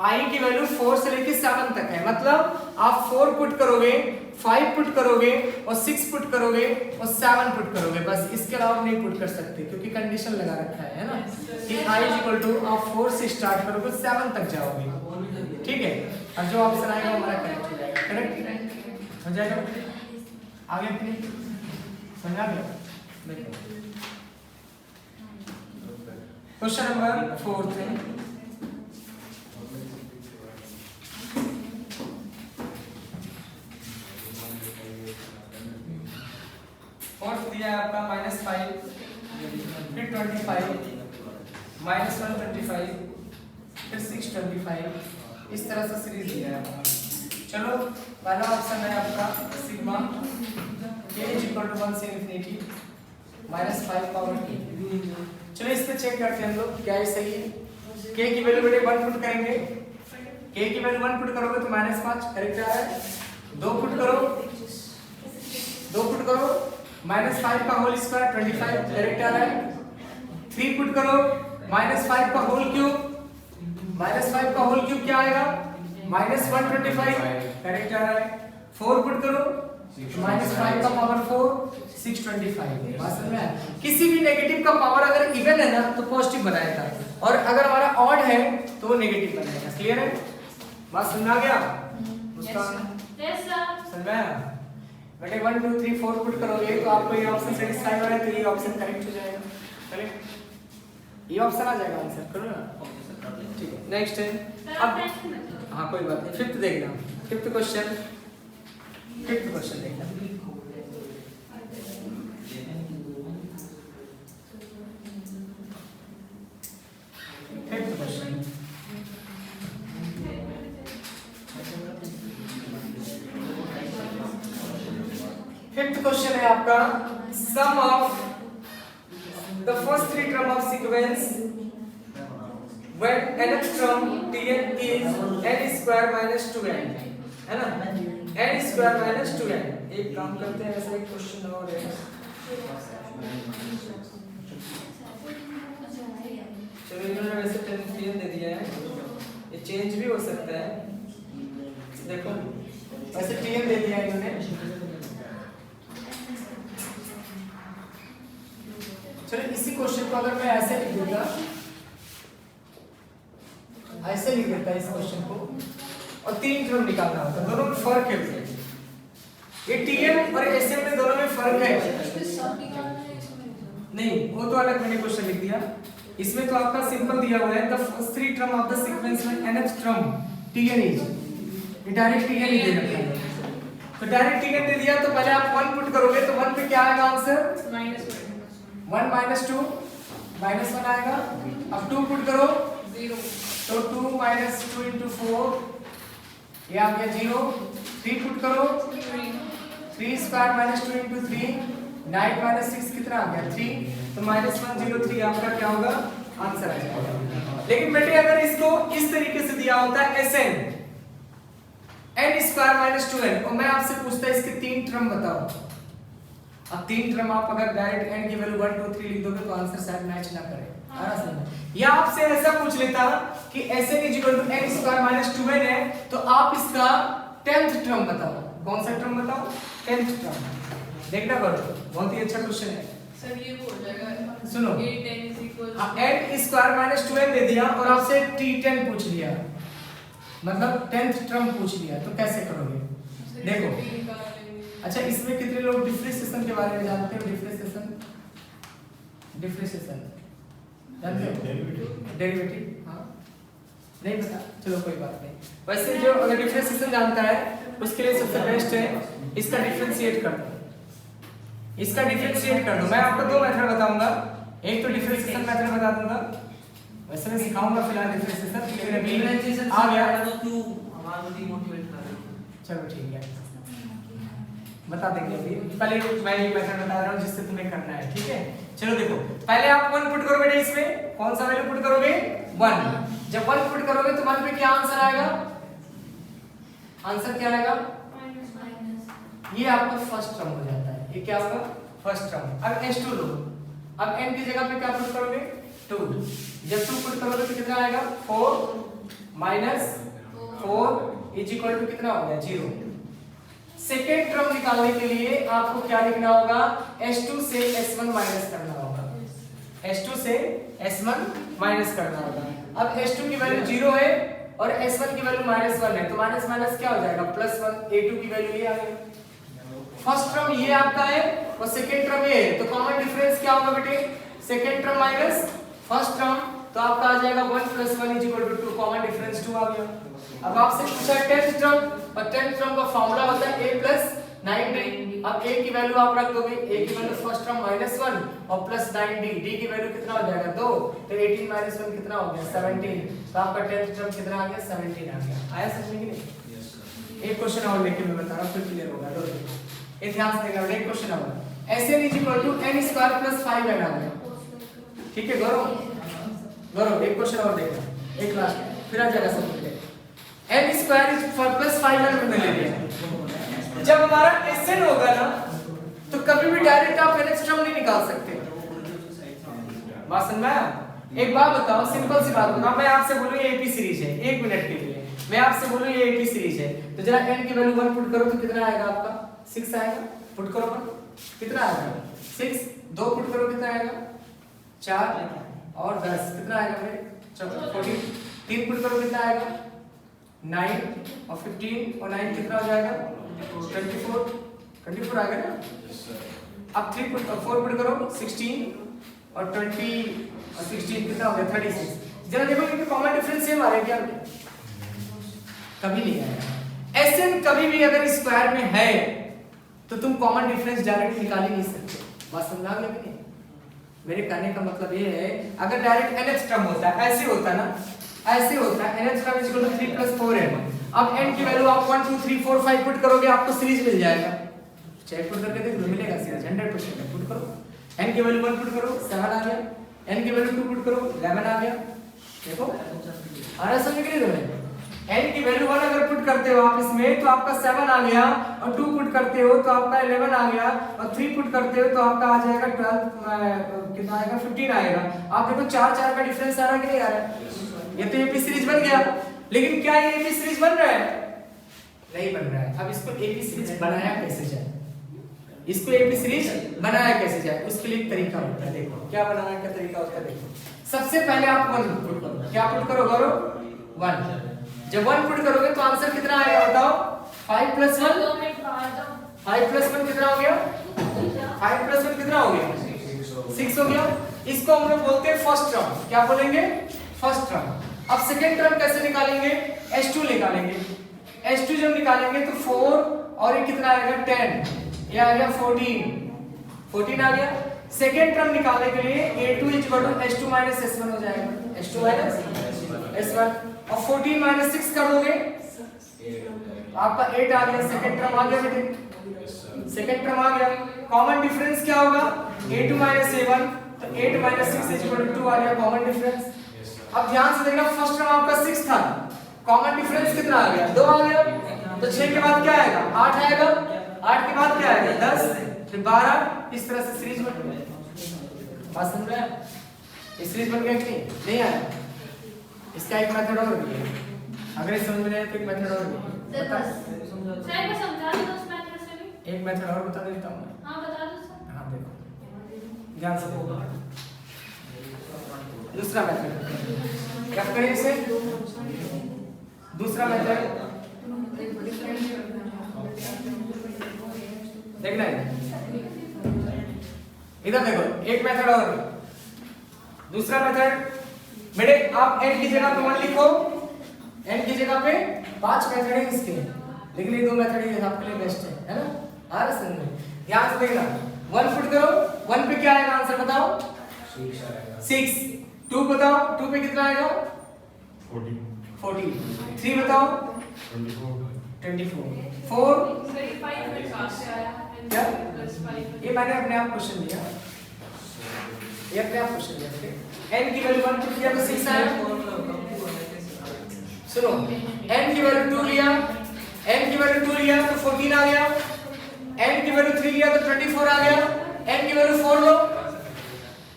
i की वैल्यू 4 से लेके 7 तक है, मतलब आप 4 पुट करोगे 5 पुट करोगे और 6 पुट करोगे और 7 पुट करोगे, बस इसके अलावा नहीं पुट कर सकते क्योंकि कंडीशन लगा रखा है ना कि i = आप 4 से स्टार्ट करोगे 7 तक जाओगे, ठीक है। और जो ऑप्शन आएगा हमारा करेक्ट हो जाएगा, करेक्ट हो जाएगा, आगे कि नहीं समझ आ गया? देखो क्वेश्चन नंबर 4 है, फोर्थ दिया है आपका -5 फिर 25 -125 फिर 625, इस तरह से सीरीज दिया है। चलो पहला ऑप्शन है आपका सिग्मा k इक्वल टू 1 से इंफिनिटी -5 पावर t। चलो इस पे चेक करते हैं हम लोग क्या ये सही है। k की वैल्यू बेटे 1 पुट करेंगे, k की वैल्यू 1 पुट करोगे तो -5 करेक्ट आ रहा है। 2 पुट करो -5 का होल स्क्वायर 25 करेक्ट आ रहा है। 3 पुट करो -5 का होल क्यूब, -5 का होल क्यूब क्या आएगा -125 करेक्ट आ रहा है। 4 पुट करो -5 का पावर 4 625। बात समझ में आया? किसी भी नेगेटिव का पावर अगर इवन है ना तो पॉजिटिव बनाएगा और अगर हमारा ऑड है तो वो नेगेटिव बनाएगा। क्लियर है? बात समझ आ गया? Yes, sir. समझ में आया? बेटे 1 2 3 4 पुट करोगे तो आपको ये ऑप्शन सेटिस्फाई हो रहा है तो ये ऑप्शन करेक्ट हो जाएगा। चलिए ये ऑप्शन आ जाएगा आंसर करो ना। ठीक है नेक्स्ट है अब हाँ कोई बात नहीं। फिफ्थ देखना, फिफ्थ क्वेश्चन देखना। फिफ्थ क्वेश्चन है आपका sum of the first 3 term of sequence when nth term tn is n square minus 2n है ना, n square minus 2n। एक काम करते हैं ऐसा एक क्वेश्चन और है। चलो इन्होंने वैसे tn दे दिया है, ये चेंज भी हो सकता है। देखो वैसे tn दे दिया है इन्होंने। चलो इसी क्वेश्चन को अगर मैं ऐसे लिख दूंगा, ऐसे लिख देता इस क्वेश्चन को और 3 टर्म निकालना होता, दोनों में फर्क है। ये टीएम और एसएम में दोनों में फर्क है। नहीं वो तो अलग मैंने क्वेश्चन लिख दिया। इसमें तो आपका सिंपल दिया हुआ है the first 3 term of the sequence में nth टर्म टीएन इज, ये डायरेक्ट टीएन ही दे रखा है। तो डायरेक्ट टीएन दे दिया तो पहले आप 1 पुट करोगे तो 1 पे क्या आएगा आंसर -1 -2 -1 आएगा। अब 2 पुट करो 0 तो 2 -2 into 4 ये आ गया 0। 3 पुट करो 3 स्क्वायर -2 into 3 9 -6 कितना आ गया 3। तो -103 आपका क्या होगा आंसर आ जाएगा। लेकिन बेटे अगर इसको इस तरीके से दिया होता है Sn n स्क्वायर -2n और मैं आपसे पूछता इसके 3 टर्म बताओ। अब 3 टर्म आप अगर डायरेक्ट n की वैल्यू 1 2 3 लिख दोगे तो आंसर शायद मैच ना करे। या आपसे ऐसा पूछ लेता कि Sn n स्क्वायर -2n है तो आप इसका 10th टर्म बताओ। कौन सा टर्म बताओ? 10th term. देखना करो बहुत ही अच्छा क्वेश्चन है सर। ये हो जाएगा सुनो 8 n n स्क्वायर -2n दे दिया और आपसे t10 पूछ लिया, मतलब 10th टर्म पूछ लिया तो कैसे करोगे? देखो अच्छा इसमें कितने लोग डिफरेंशिएशन के बारे में जानते हो? डिफरेंशिएशन जानते हो? डेरिवेटिव हाँ नहीं पता, चलो कोई बात नहीं। वैसे जो अगर डिफरेंशिएशन जानता है उसके लिए सबसे बेस्ट है इसका डिफरेंशिएट कर दो। इसका डिफरेंशिएट कर दो। मैं आपको 2 मेथड बताऊंगा, एक तो डिफरेंशिएशन मेथड बता दूंगा, वैसे मैं सिखाऊंगा फिलहाल डिफरेंशिएशन, लेकिन अभी आ गया तो क्यों हमारा डिमोटिवेट कर रहे हो? चलो ठीक है बता देंगे अभी। पहले मैं ये मेथड बता रहा हूं जिससे तुम्हें करना है, ठीक है? चलो देखो पहले आप 1 पुट करोगे बेटा, इसमें कौन सा वैल्यू पुट करोगे 1। जब 1 पुट करोगे तो 1 पे क्या आंसर आएगा? आंसर क्या आएगा? ये आपका फर्स्ट टर्म हो जाता है। ये क्या होगा? First term. अब h2 लो, अब n की जगह पे क्या पुट करोगे 2। जब 2 पुट करोगे तो कितना आएगा 4 -4 इज इक्वल टू कितना हो गया 0। सेकेंड टर्म निकालने के लिए आपको क्या लिखना होगा? h2 से s1 माइनस करना होगा। h2 से s1 माइनस करना होगा। अब h2 की वैल्यू 0 है और s1 की वैल्यू -1 है तो माइनस माइनस क्या हो जाएगा +1। a2 की वैल्यू ये आ गई। फर्स्ट टर्म ये आपका है और सेकेंड टर्म ये है तो कॉमन डिफरेंस क्या होगा बेटे? Second term minus first term तो आपका आ जाएगा 1 + 1 = 2। कॉमन डिफरेंस 2 आ गया। अब आपसे पूछा 10th टर्म और 10th टर्म का फार्मूला होता है a + 9d। अब a की वैल्यू आप रख दोगे, a की वैल्यू फर्स्ट टर्म -1 और +9d, d की वैल्यू कितना हो जाएगा 2 तो 18 - 1 कितना हो गया 17। तो आपका 10th टर्म कितना आ गया 17 आ गया। आया समझ में कि नहीं? एक क्वेश्चन और लेके मैं बता रहा हूँ फिर क्लियर होगा। ये ध्यान से देखना, एक क्वेश्चन और Sn = n² + 5n आ गया। ठीक है गौरव, गौरव एक क्वेश्चन और देखना, एक लास्ट फिर आ जाएगा सब कुछ। n² + 5n मैंने ले लिया। जब हमारा Sn होगा ना तो कभी भी डायरेक्ट आप nth टर्म नहीं निकाल सकते। बात समझ में आया? एक बात बताओ, सिंपल सी बात बताओ, मैं आपसे बोलूं ये एपी सीरीज है, 1 मिनट के लिए मैं आपसे बोलूं ये एपी सीरीज है, तो जरा n की वैल्यू 1 पुट करो तो कितना आएगा आपका? 6 आएगा। पुट करो 1, कितना आएगा? 6। 2 पुट करो कितना आएगा? 4 और 10 कितना आएगा मेरे? 14। 3 पुट करो कितना आएगा? 9 और 15 और 9 कितना हो जाएगा? 24 आ गया ना। अब 4 पुट करो 16 और 20 और 16 कितना हो गया? 36। जरा देखो इनके कॉमन डिफरेंस सेम आ रहे हैं क्या? कभी नहीं आएगा। Sn कभी भी अगर स्क्वायर में है तो तुम कॉमन डिफरेंस डायरेक्ट निकाल ही नहीं सकते। बात समझ आ गई नहीं? मेरे कहने का मतलब ये है, अगर डायरेक्ट nth टर्म होता है, ऐसे होता ना, ऐसे होता है nth टर्म = 3 + 4n। अब n की वैल्यू आप 1 2 3 4 5 पुट करोगे आपको सीरीज मिल जाएगा। चेक पुट करके देखो मिलेगा सीरीज 100%। पुट करो, n की वैल्यू 1 पुट करो 7 आ गया, n की वैल्यू 2 पुट करो 11 आ गया। देखो आ रहा समझ गए तुम्हें? n की वैल्यू 1 अगर पुट करते हो आप इसमें तो आपका 7 आ गया, और 2 पुट करते हो तो आपका 11 आ गया, और 3 पुट करते हो तो आपका आ जाएगा 12 कितना आएगा? 15 आएगा। आप देखो 4 का डिफरेंस आ रहा है कि नहीं आ रहा है? ये तो एपी सीरीज बन गया, लेकिन क्या ये एपी सीरीज बन रहा है? नहीं बन रहा है। अब इसको एपी सीरीज बनाया कैसे जाए? इसको एपी सीरीज बनाया कैसे जाए? उसके लिए एक तरीका होता है। देखो क्या बनाने का तरीका होता है। देखो सबसे पहले आप 1 पुट करो। क्या पुट करो गौरव? 1। जब 1 पुट करोगे तो आंसर कितना आएगा बताओ? 5 + 1 5 + 1 कितना हो गया? 5 + 1 कितना हो गया? 6 हो गया। इसको हम लोग बोलते हैं फर्स्ट टर्म। क्या बोलेंगे? First term. अब सेकंड टर्म कैसे निकालेंगे? H2 निकालेंगे। H2 जब निकालेंगे तो 4 और ये कितना आएगा? 10, ये आ गया 14 आ गया। सेकंड टर्म निकालने के लिए A2 = H2 - S1 हो जाएगा। H2 - S1 और 14 - 6 कर दोगे आपका 8 आ गया। सेकंड टर्म आ गया बेटे, सेकंड टर्म आ गया। कॉमन डिफरेंस क्या होगा? A2 - A1 तो 8 - 6 = 2 आ गया कॉमन डिफरेंस। अब ध्यान से देखना, फर्स्ट टर्म आपका 6 था, कॉमन डिफरेंस कितना आ गया? 2 आ गया। तो 6 के बाद क्या आएगा? 8 आएगा। 8 के बाद क्या आएगा? 10, फिर 12। इस तरह से सीरीज बन गई। बात समझ रहे हैं? ये सीरीज बन गया कि नहीं आया? इसका एक मेथड और भी है, अगर ये समझ में आए तो एक मेथड और भी है। सर को समझा दो उस मेथड से भी। एक मेथड और बता देता हूं मैं। हां बता दो सर। हां देखो ध्यान से देखो, दूसरा मेथड क्या करें इसे? दूसरा मेथड देखना है, इधर देखो एक मेथड और। दूसरा मेथड बेटे आप n की जगह पे 1 लिखो, n की जगह पे 5 मेथड है इसके, लेकिन ये 2 मेथड ही आपके लिए बेस्ट है ना? आ रहा समझ में? ध्यान से देखना, 1 पुट करो, 1 पे क्या आएगा आंसर बताओ? 6। 2 बताओ, 2 पे कितना आएगा? 40। 3 बताओ? 24। 4 5 में कहां से आया? क्या? +5 ये मैंने अपने आप क्वेश्चन दिया, ये अपने आप क्वेश्चन दिया। ठीक है, n की वैल्यू 1 पुट किया तो 6 आया। सुनो, n की वैल्यू 2 लिया, n की वैल्यू 2 लिया तो 14 आ गया, n की वैल्यू 3 लिया तो 24 आ गया, n की वैल्यू 4 लो।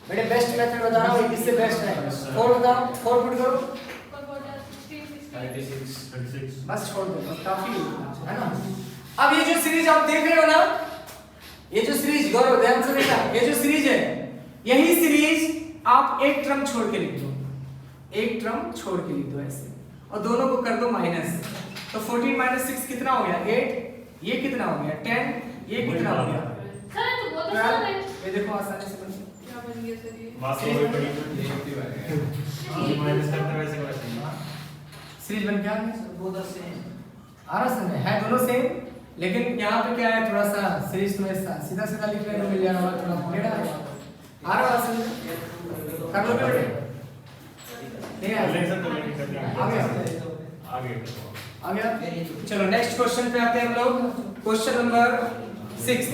बेटे बेस्ट मेथड बता रहा हूं, इससे बेस्ट है। 4 बताओ, 4 पुट करो, 36। बस छोड़ दो, बस काफी है ना? अब ये जो सीरीज आप देख रहे हो ना, ये जो सीरीज गौरव ध्यान से देखना, ये जो सीरीज है, यही सीरीज आप एक टर्म छोड़ के लिख दो, एक टर्म छोड़ के लिख दो ऐसे, और दोनों को कर दो माइनस, तो 14 - 6 कितना हो गया? 8। ये कितना हो गया? 10। ये कितना हो गया? सर तो बहुत आसान है। ये देखो आसानी से बन क्या बन गया सर ये? मास्टर में पड़ी तो माइनस करते वैसे वैसे सीरीज बन गया। बहुत अच्छे हैं। आ रहा समझ है? दोनों सेम, लेकिन यहाँ पे क्या है, थोड़ा सा सीरीज तुम्हें सीधा सीधा लिखने को मिल जाएगा, थोड़ा टेढ़ा है। आ रहा समझ? कर लो बेटे, नहीं आ लेक्चर तो लेके कर दिया आगे आगे आ गया? चलो नेक्स्ट क्वेश्चन पे आते हैं हम लोग। Question number 6।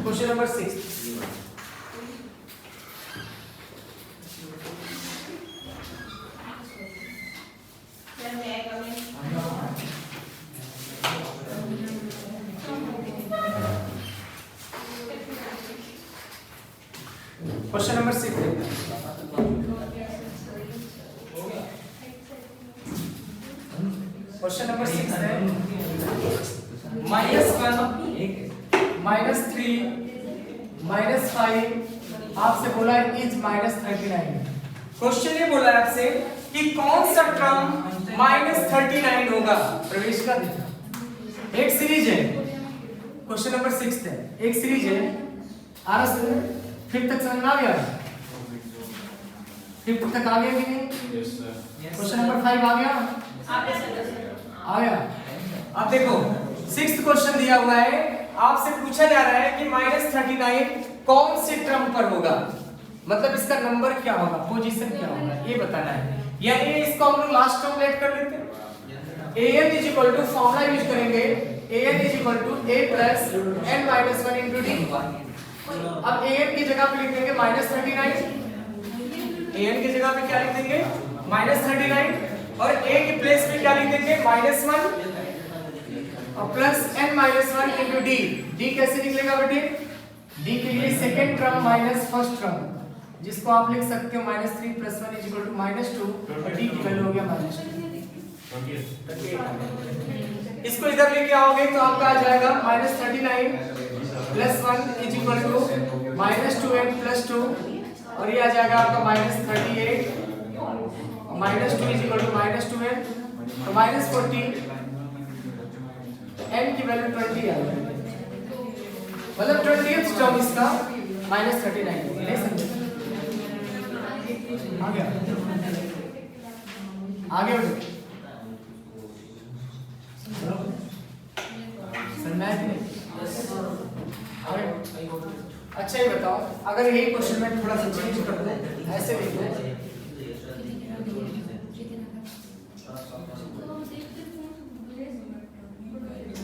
Question number 6। Question number 6 question number 6 है -1 -3 -5 आपसे बोला है इज -39। क्वेश्चन ये बोला है आपसे कि कौन सा टर्म -39 होगा। प्रवेश का देखा एक सीरीज है। क्वेश्चन नंबर 6 है, एक सीरीज है। आ रहा है? फिफ्थ तक समझ में आ गया? फिफ्थ तक आ गया कि नहीं? Yes sir. क्वेश्चन नंबर 5 आ गया? आ गया। अब देखो 6th क्वेश्चन दिया हुआ है, आपसे पूछा जा रहा है कि -39 कौन से टर्म पर होगा, मतलब इसका नंबर क्या होगा, पोजीशन क्या होगा, ये बताना है। यानी इसको हम लोग लास्ट टर्म लेट कर लेते हैं। an फॉर्मूला यूज करेंगे, an a + n - 1 * d। अब an की जगह पे लिख देंगे -39, an की जगह पे क्या लिख देंगे -39, और a के प्लेस पे क्या लिख देंगे -1 और +n - 1 * d। d कैसे निकलेगा बेटे? d के लिए second term minus first term, जिसको आप लिख सकते हो -3 + 1 = -2, और d की वैल्यू हो गया -2। इसको इधर लेके आओगे तो आपका आ जाएगा -39 + 1 = -2n + 2, और ये आ जाएगा आपका -38 और -2 = -2n, तो -40, n की वैल्यू 20 आ गई, मतलब 20th टर्म इसका -39 नहीं समझे? आ गया? आगे बढ़ो सर। मैथ नहीं अच्छा ये बताओ, अगर यही क्वेश्चन में थोड़ा सा चेंज कर दो, ऐसे लिख दो,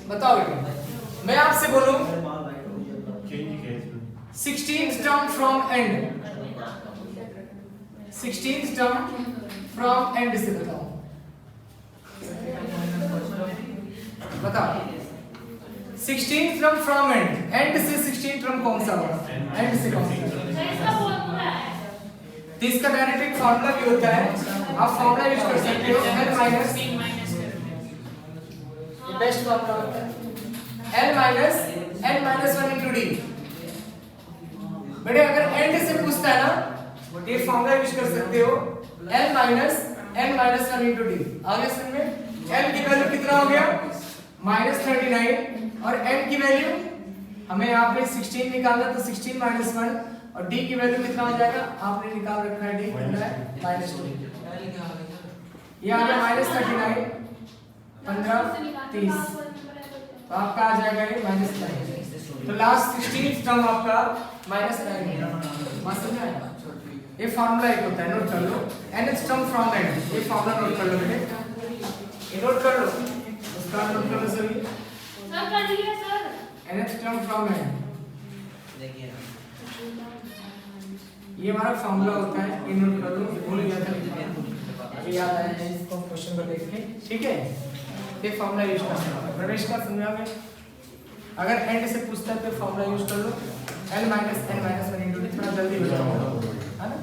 बताओ बेटा, मैं आपसे बोलूं 16th term from and, 16th term from and से बताओ, बताओ 16th term from and, and से 16th टर्म कौन सा होगा? एंड से कौन सा? तो इसका डायरेक्ट एक फार्मूला भी होता है, आप फार्मूला यूज कर सकते हो, n माइनस बेस्ट फार्मूला होता है n minus n minus 1 * d। बेटे अगर एंड से पूछता है ना, ये फार्मूला यूज कर सकते हो n minus n minus 1 * d। आगे समझ में? n की वैल्यू कितना हो गया -39, और n की वैल्यू हमें यहाँ पे 16 निकालना, तो 16 - 1, और d की वैल्यू कितना हो जाएगा, आपने निकाल रखा है, d कितना है -2। ये आ गया -39 15 30, तो आपका आ जाएगा ये -9, तो लास्ट 16th टर्म आपका -9 है। समझ में आया? ये फार्मूला एक होता है, नोट कर लो, nth टर्म फ्रॉम एंड, ये फार्मूला नोट कर लो बेटे, ये नोट कर लो, उसका नोट कर लो सभी। सर कर दिया sir. nth term from and, ये हमारा फार्मूला होता है, ये नोट कर लो, भूल गया था लिखना, अभी याद आया है इसको क्वेश्चन को देख के, ठीक है? ये फार्मूला यूज कर सकते हैं। प्रवेश का समझा में, अगर एंड से पूछता है तो फार्मूला यूज कर लो, n - n - 1 * d, थोड़ा जल्दी हो जाएगा, है ना?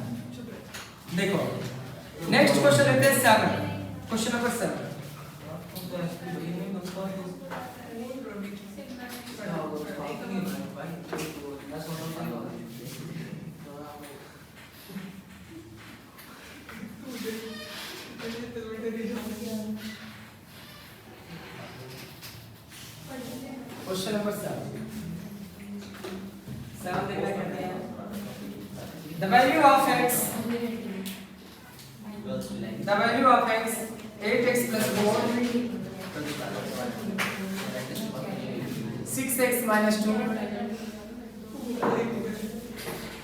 देखो नेक्स्ट क्वेश्चन लेते हैं 7, क्वेश्चन नंबर 7। क्वेश्चन नंबर 7 देखना कहते हैं the value of x 8x + 4 6x - 2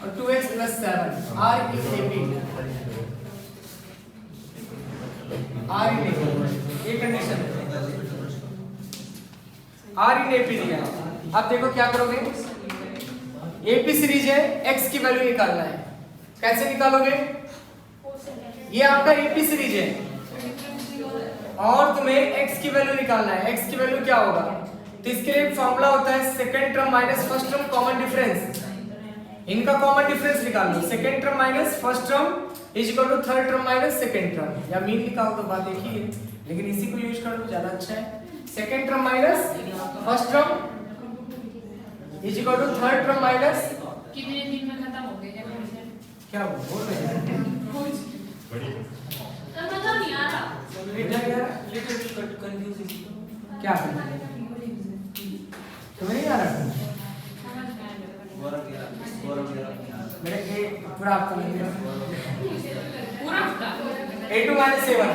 और 2x + 7 r in AP ये कंडीशन है। आर इन एपी दिया। अब देखो क्या करोगे, एपी सीरीज है, एक्स की वैल्यू निकालना है। कैसे निकालोगे, ये आपका एपी सीरीज है और तुम्हें एक्स की वैल्यू निकालना है। एक्स की वैल्यू क्या होगा, तो इसके लिए फॉर्मूला होता है second term minus first term common difference. इनका कॉमन डिफरेंस निकाल लो, second term minus first term is equal to third term minus second term, या मीन निकाल दो, बात एक ही है, लेकिन इसी को यूज कर लो ज्यादा अच्छा है। Second term minus first term is equal to third term minus, कितने दिन में खत्म हो गए क्या बोल रहे हैं, मजा नहीं आ रहा। लिटिल कंफ्यूज क्या तुम्हें नहीं आ रहा, मेरे ए पूरा आपका पूरा a2 माइनस a1,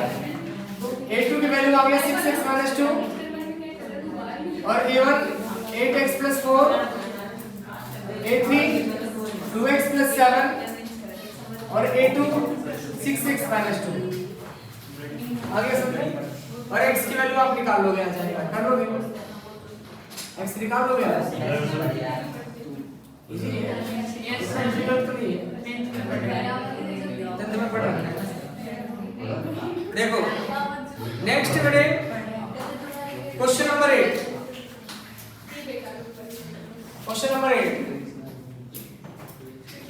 a2 की वैल्यू आ गया 6x माइनस 2 और a1 8x plus 4, a3 2x plus 7 और a2 6x माइनस 2 आ गया समझे। और x की वैल्यू आप निकाल लोगे, आ जाएगा, कर लोगे, x निकाल लोगे, इजी है, यस डिफिकल्ट तो नहीं है, टेंथ में पढ़ रहे हैं। देखो नेक्स्ट बेटे question number 8, question number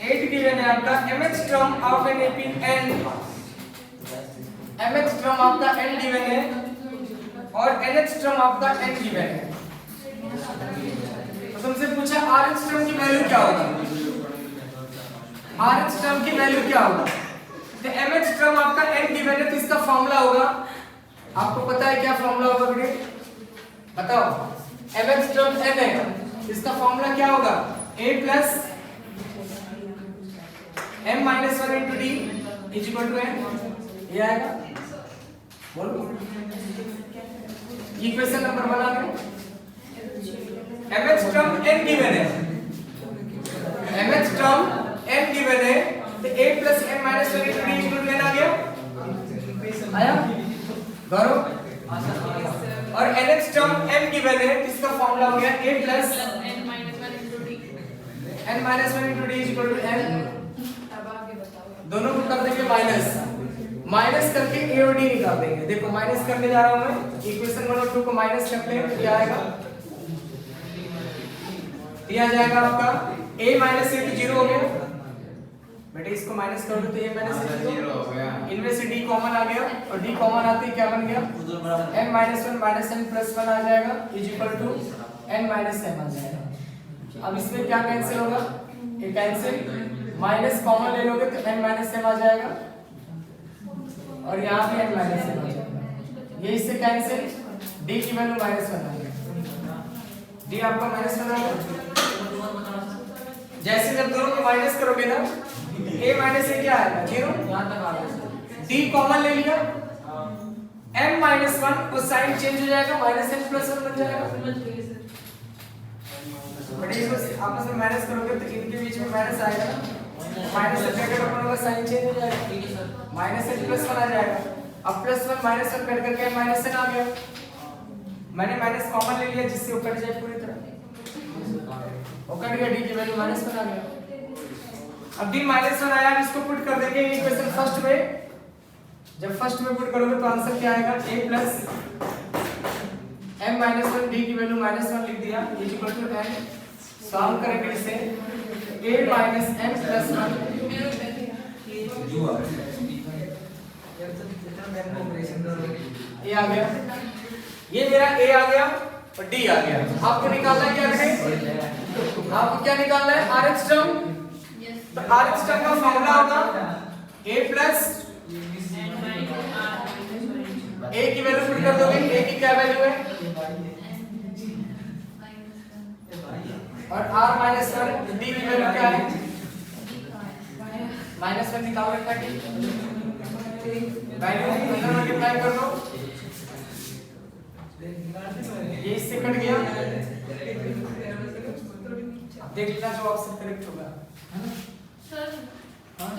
8 given है आपका mth term of an AP n, mth term आपका n गिवन है और nth टर्म आपका n गिवन है। तो तुमसे पूछा rth टर्म की वैल्यू क्या होगा, rth टर्म की वैल्यू क्या होगा, तो mth टर्म आपका n गिवन है, तो इसका फार्मूला होगा, आपको पता है क्या फार्मूला होगा बेटे, बताओ। mth टर्म n है, इसका फार्मूला क्या होगा, a plus m minus 1 into d is equal to n, ये आएगा, बोलो इक्वेशन नंबर 1 आ गया। mth टर्म n गिवन है, mth टर्म n गिवन है, तो a plus m minus 1 into d is equal to n आ गया, आया गौरव। और nth टर्म m गिवन है, इसका फार्मूला हो गया a plus n minus 1 into d, n minus 1 into d is equal to n, अब आगे बताओ। दोनों को कर देंगे माइनस, माइनस करके a और d निकाल देंगे। देखो माइनस करने जा रहा हूं मैं, इक्वेशन 1 और 2 को माइनस करते हैं तो क्या आएगा, दिया जाएगा आपका a माइनस a तो 0 हो गया बेटे, इसको माइनस कर दो तो a माइनस a 0 हो गया, इनमें से d कॉमन आ गया और d कॉमन आते ही क्या बन गया, m minus 1 minus m plus 1 आ जाएगा is equal to n minus m आ जाएगा। अब इसमें क्या कैंसिल होगा, ये कैंसिल, माइनस कॉमन ले लोगे तो n माइनस m आ जाएगा और यहाँ पे n माइनस m आ जाएगा, ये इससे कैंसिल, d की वैल्यू माइनस 1 आ गया, d आपका माइनस 1 आ गया। जैसे जब दोनों को माइनस करोगे ना, a माइनस a क्या आएगा 0, यहाँ तक आ गया, d कॉमन ले लिया, m माइनस 1 वो साइन चेंज हो जाएगा, माइनस m प्लस 1 बन जाएगा। बट इसको आपस में माइनस करोगे तो इनके बीच में माइनस आएगा, माइनस से ब्रैकेट ओपन होगा, साइन चेंज हो जाएगा, माइनस m प्लस 1 आ जाएगा। अब प्लस 1 माइनस 1 कट करके माइनस n आ गया, मैंने माइनस कॉमन ले लिया जिससे वो कट जाए पूरी तरह, वो कट गया, d की वैल्यू माइनस 1 आ गया। अब d माइनस 1 आया, इसको पुट कर देंगे इक्वेशन फर्स्ट में, जब फर्स्ट में पुट करोगे तो आंसर क्या आएगा, a plus m minus 1 d की वैल्यू माइनस 1 लिख दिया is equal to n, solve करेंगे इसे, a minus m plus 1 a आ गया, ये मेरा a आ गया और d आ गया। आपको निकालना है क्या बेटे, आपको क्या निकालना है, rh टर्म, तो rh टर्म का फार्मूला होगा a प्लस a की वैल्यू पुट कर दोगे, a की क्या वैल्यू है और r माइनस 1 d की वैल्यू क्या है, माइनस 1 निकाल रखा है, वैल्यू अंदर मल्टीप्लाई कर लो, ये इससे कट गया, अब देख लेना जो ऑप्शन करेक्ट होगा, है ना सर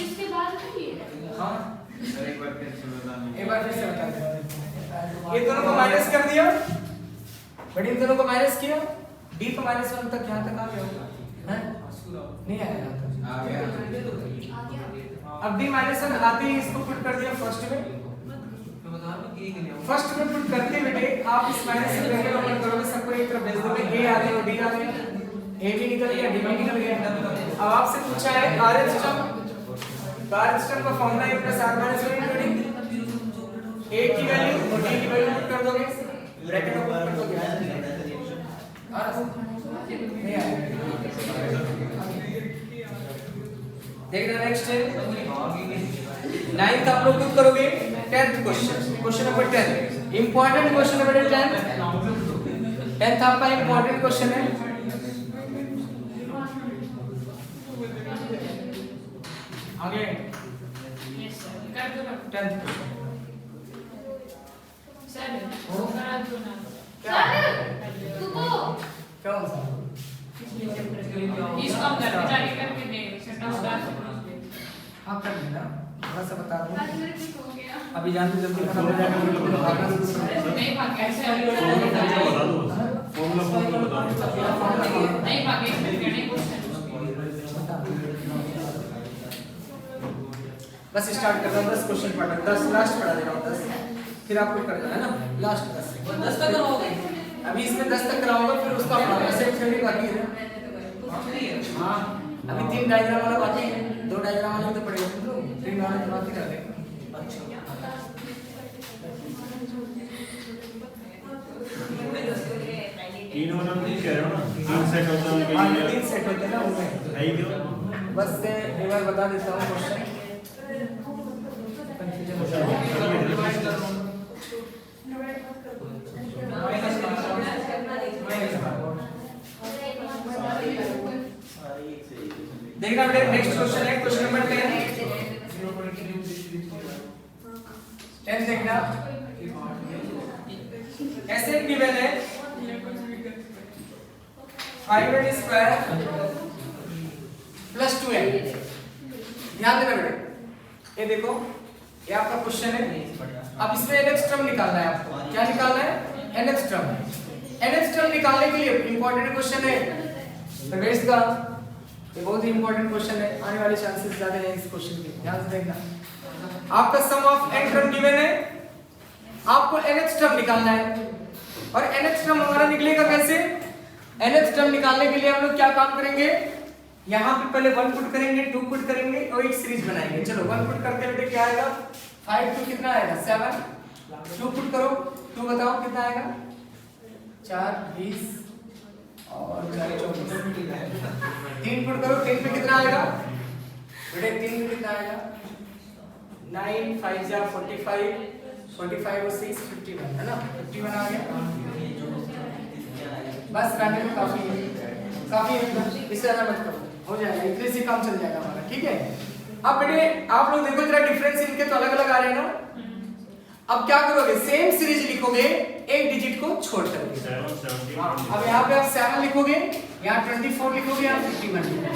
इसके बाद नहीं है, हाँ सर एक बार फिर से बताना, एक बार फिर से बता दो, ये दोनों को माइनस कर दिया, बट इन दोनों को माइनस किया, d को -1 तक यहाँ तक आ गया होगा, हैं? नहीं आया आ गया। अब d -1 आते ही इसको पुट कर दिया फर्स्ट में, तो बता रहा हूँ कि के लिए फर्स्ट में पुट करते बेटे आप इस माइनस से ब्रैकेट ओपन करोगे, सबको एक तरफ भेज दोगे, a आ गया और d आ गया, a भी निकल गया, d भी निकल गया। अब आपसे पूछा है RH टर्म, RH टर्म का formula a + r - 1 × d, a की वैल्यू और d की वैल्यू पुट कर दोगे, ब्रैकेट ओपन कर दोगे, नहीं आएगा। देखना नेक्स्ट है 9th आप लोग खुद करोगे, 10th question, question number 10 important question है बेटा, 10th आपका इंपॉर्टेंट क्वेश्चन है। आगे यस सर, कर दो ना 10th क्वेश्चन सर, वो करा दो ना क्या तुमको कौन सा इसको हम घर में जाके करके दे सेटा होगा। हाँ कर लेना, थोड़ा सा बता दूं, आज मेरे ठीक हो गया, अभी जानते जल्दी खाना हो जाएगा, बिल्कुल भागना शुरू कर देना। नहीं भाग कैसे बता दो फॉर्मूला बता दो। नहीं भागे नहीं क्वेश्चन बस स्टार्ट कर रहा हूँ, 10 क्वेश्चन पढ़ा, 10 लास्ट पढ़ा दे रहा हूँ, 10 फिर आप लोग कर देना है ना, लास्ट 10 तक करोगे। अभी इसमें 10 तक कराऊंगा, फिर उसका पढ़ाऊंगा, सेट थ्योरी बाकी है। हाँ अभी 3 डायग्राम वाला बाकी है, 2 डायग्राम वाले तो पढ़ेगा, 3 वाले तो बाकी कर देंगे। तीन वाला नहीं कह रहे हो ना, 3 सेट होता है हाँ उनके लिए। 3 सेट होते हैं ना उनमें, है ही क्यों? बस से एक बार बता देता हूँ क्वेश्चन, कंफ्यूजन हो जाएगा। देखना बेटा नेक्स्ट क्वेश्चन है, क्वेश्चन नंबर 10 देखना, ऐसे गिवन है 5n स्क्वायर प्लस 2n, ध्यान देना बेटा, ये देखो ये आपका क्वेश्चन है। अब इसमें nth टर्म निकालना है आपको, क्या निकालना है nth टर्म, nth टर्म निकालने के लिए इंपॉर्टेंट क्वेश्चन है प्रवेश का, ये बहुत ही इंपॉर्टेंट क्वेश्चन है, आने वाले चांसेस ज्यादा हैं इस क्वेश्चन के, ध्यान से देखना। आपका sum of n term given है, आपको nth टर्म निकालना है, और nth टर्म हमारा निकलेगा कैसे, nth टर्म निकालने के लिए हम लोग क्या काम करेंगे, यहाँ पे पहले 1 पुट करेंगे, 2 पुट करेंगे और एक सीरीज बनाएंगे। चलो 1 पुट करते बेटे क्या आएगा, 5 2 कितना आएगा 7, 2 पुट करो, 2 बताओ कितना आएगा 4 20 और 4 24, 3 पुट करो, 3 पे कितना आएगा बेटे, 3 पे कितना आएगा 9 5 जा 45, 45 और 6 51 है ना, 51 आ गया। बस रहने में काफी है, इससे ज्यादा मत करो, हो जाएगा, इतने से काम चल जाएगा हमारा, ठीक है। अब बेटे आप लोग देखो जरा डिफरेंस इनके तो अलग अलग आ रहे हैं ना, अब क्या करोगे, सेम सीरीज लिखोगे एक डिजिट को छोड़ करके, अब यहाँ पे आप 7 लिखोगे, यहाँ 24 लिखोगे, यहाँ 51 लिखोगे,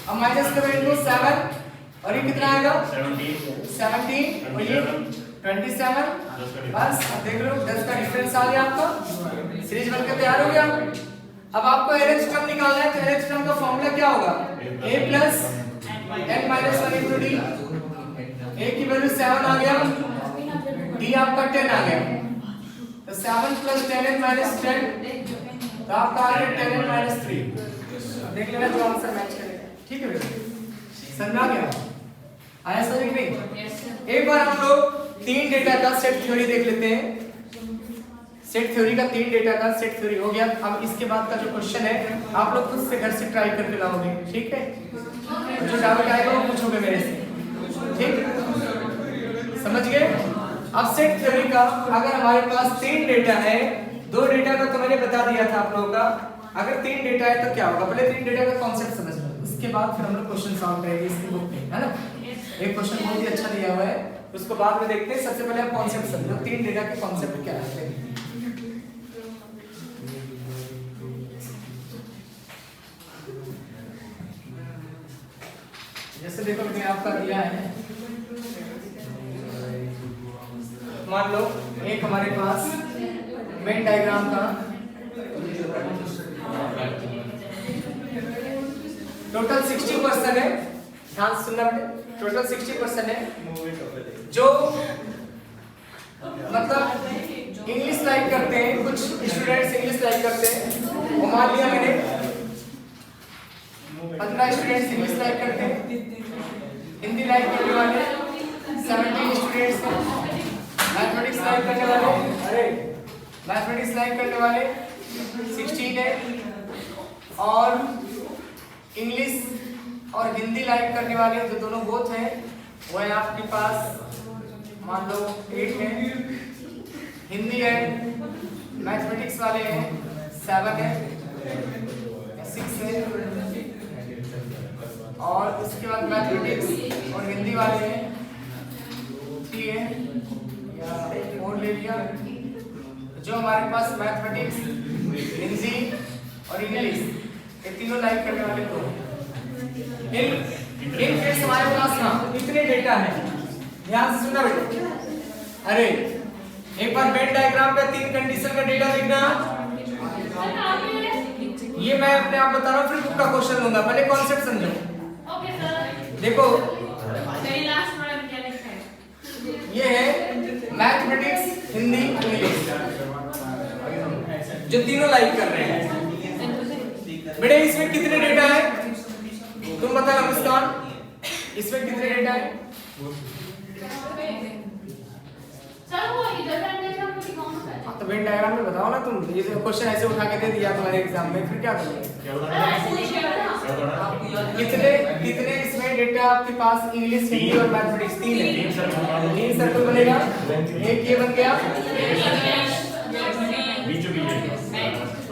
अब माइनस करो इनको 7 और ये कितना आएगा 17 और ये 27, बस अब देख लो 10 का डिफरेंस आ गया आपका, सीरीज बनकर तैयार हो गया। अब आपको LH टर्म निकालना है, तो LH टर्म का फॉर्मूला क्या होगा, a plus n minus 1 into D, a की वैल्यू 7 आ गया, d आपका 10 आ गया, तो 7 प्लस 10n माइनस 10, तो आपका आ गया 10n माइनस 3, देख लेना जो आंसर मैच करेगा, ठीक है बेटा, समझ आ गया, आया समझ में नहीं। एक बार हम लोग 3 डेटा का सेट थ्योरी देख लेते हैं, सेट थ्योरी का 3 डेटा का सेट थ्योरी हो गया। अब इसके बाद का जो क्वेश्चन है आप लोग खुद से घर से ट्राई करके लाओगे, ठीक है, जो डाउट आएगा वो पूछोगे मेरे से, ठीक, समझ गए। अब सेट थ्योरी का अगर हमारे पास 3 डेटा है, 2 डेटा का तो मैंने बता दिया था आप लोगों का, अगर 3 डेटा है तो क्या होगा, पहले 3 डेटा का कॉन्सेप्ट समझ लो, उसके बाद फिर हम लोग क्वेश्चन सॉल्व करेंगे इसकी बुक में, है ना। एक क्वेश्चन बहुत ही अच्छा दिया हुआ है, उसको बाद में देखते हैं, सबसे पहले आप कॉन्सेप्ट समझो, 3 डेटा के कॉन्सेप्ट क्या है। जैसे देखो मैंने आपका दिया है मान लो एक हमारे पास वेन डायग्राम का टोटल 60% है, ध्यान से सुनना बेटे, टोटल 60% है जो मतलब इंग्लिश लाइक करते हैं, कुछ स्टूडेंट्स इंग्लिश लाइक करते हैं, वो मान लिया मैंने 15 स्टूडेंट्स इंग्लिश लाइक करते हैं, हिंदी लाइक करने वाले 17 स्टूडेंट्स हैं, मैथमेटिक्स लाइक करने वाले मैथमेटिक्स लाइक करने वाले 16 है, और इंग्लिश और हिंदी लाइक करने वाले जो दोनों बोथ हैं वो है आपके पास मान लो 8 है, हिंदी है, मैथमेटिक्स वाले हैं 7 है, 6 है, और उसके बाद मैथमेटिक्स और हिंदी वाले हैं 3 है या 4 ले लिया। जो हमारे पास मैथमेटिक्स, हिंदी और इंग्लिश ये तीनों लाइक करने वाले तो इन केस हमारे पास ना इतने डेटा है, ध्यान से सुनना बेटा। अरे एक बार वेन डायग्राम पे 3 कंडीशन का डेटा देखना, ये मैं अपने आप बता रहा हूँ, फिर बुक का क्वेश्चन लूंगा, पहले कॉन्सेप्ट समझो। Okay sir. देखो मेरी लास्ट में क्या लिखा है? ये है मैथमेटिक्स, हिंदी, इंग्लिश, जो तीनों लाइक कर रहे हैं। बेटे इसमें कितने डेटा है तुम बताओ मुस्कान, इसमें कितने डेटा है? सर वो इधर बैठने का मुझे कौन सा है? तो वेन डायग्राम में बताओ ना तुम, ये जो क्वेश्चन ऐसे उठा के दे दिया तुम्हारे एग्जाम में, फिर क्या करोगे? ऐसे लिखिए ना। आपको याद कितने कितने इसमें डेटा आपके पास इंग्लिश, हिंदी और मैथमेटिक्स 3 है, 3 सर्कल बनेगा, एक ये बन गया,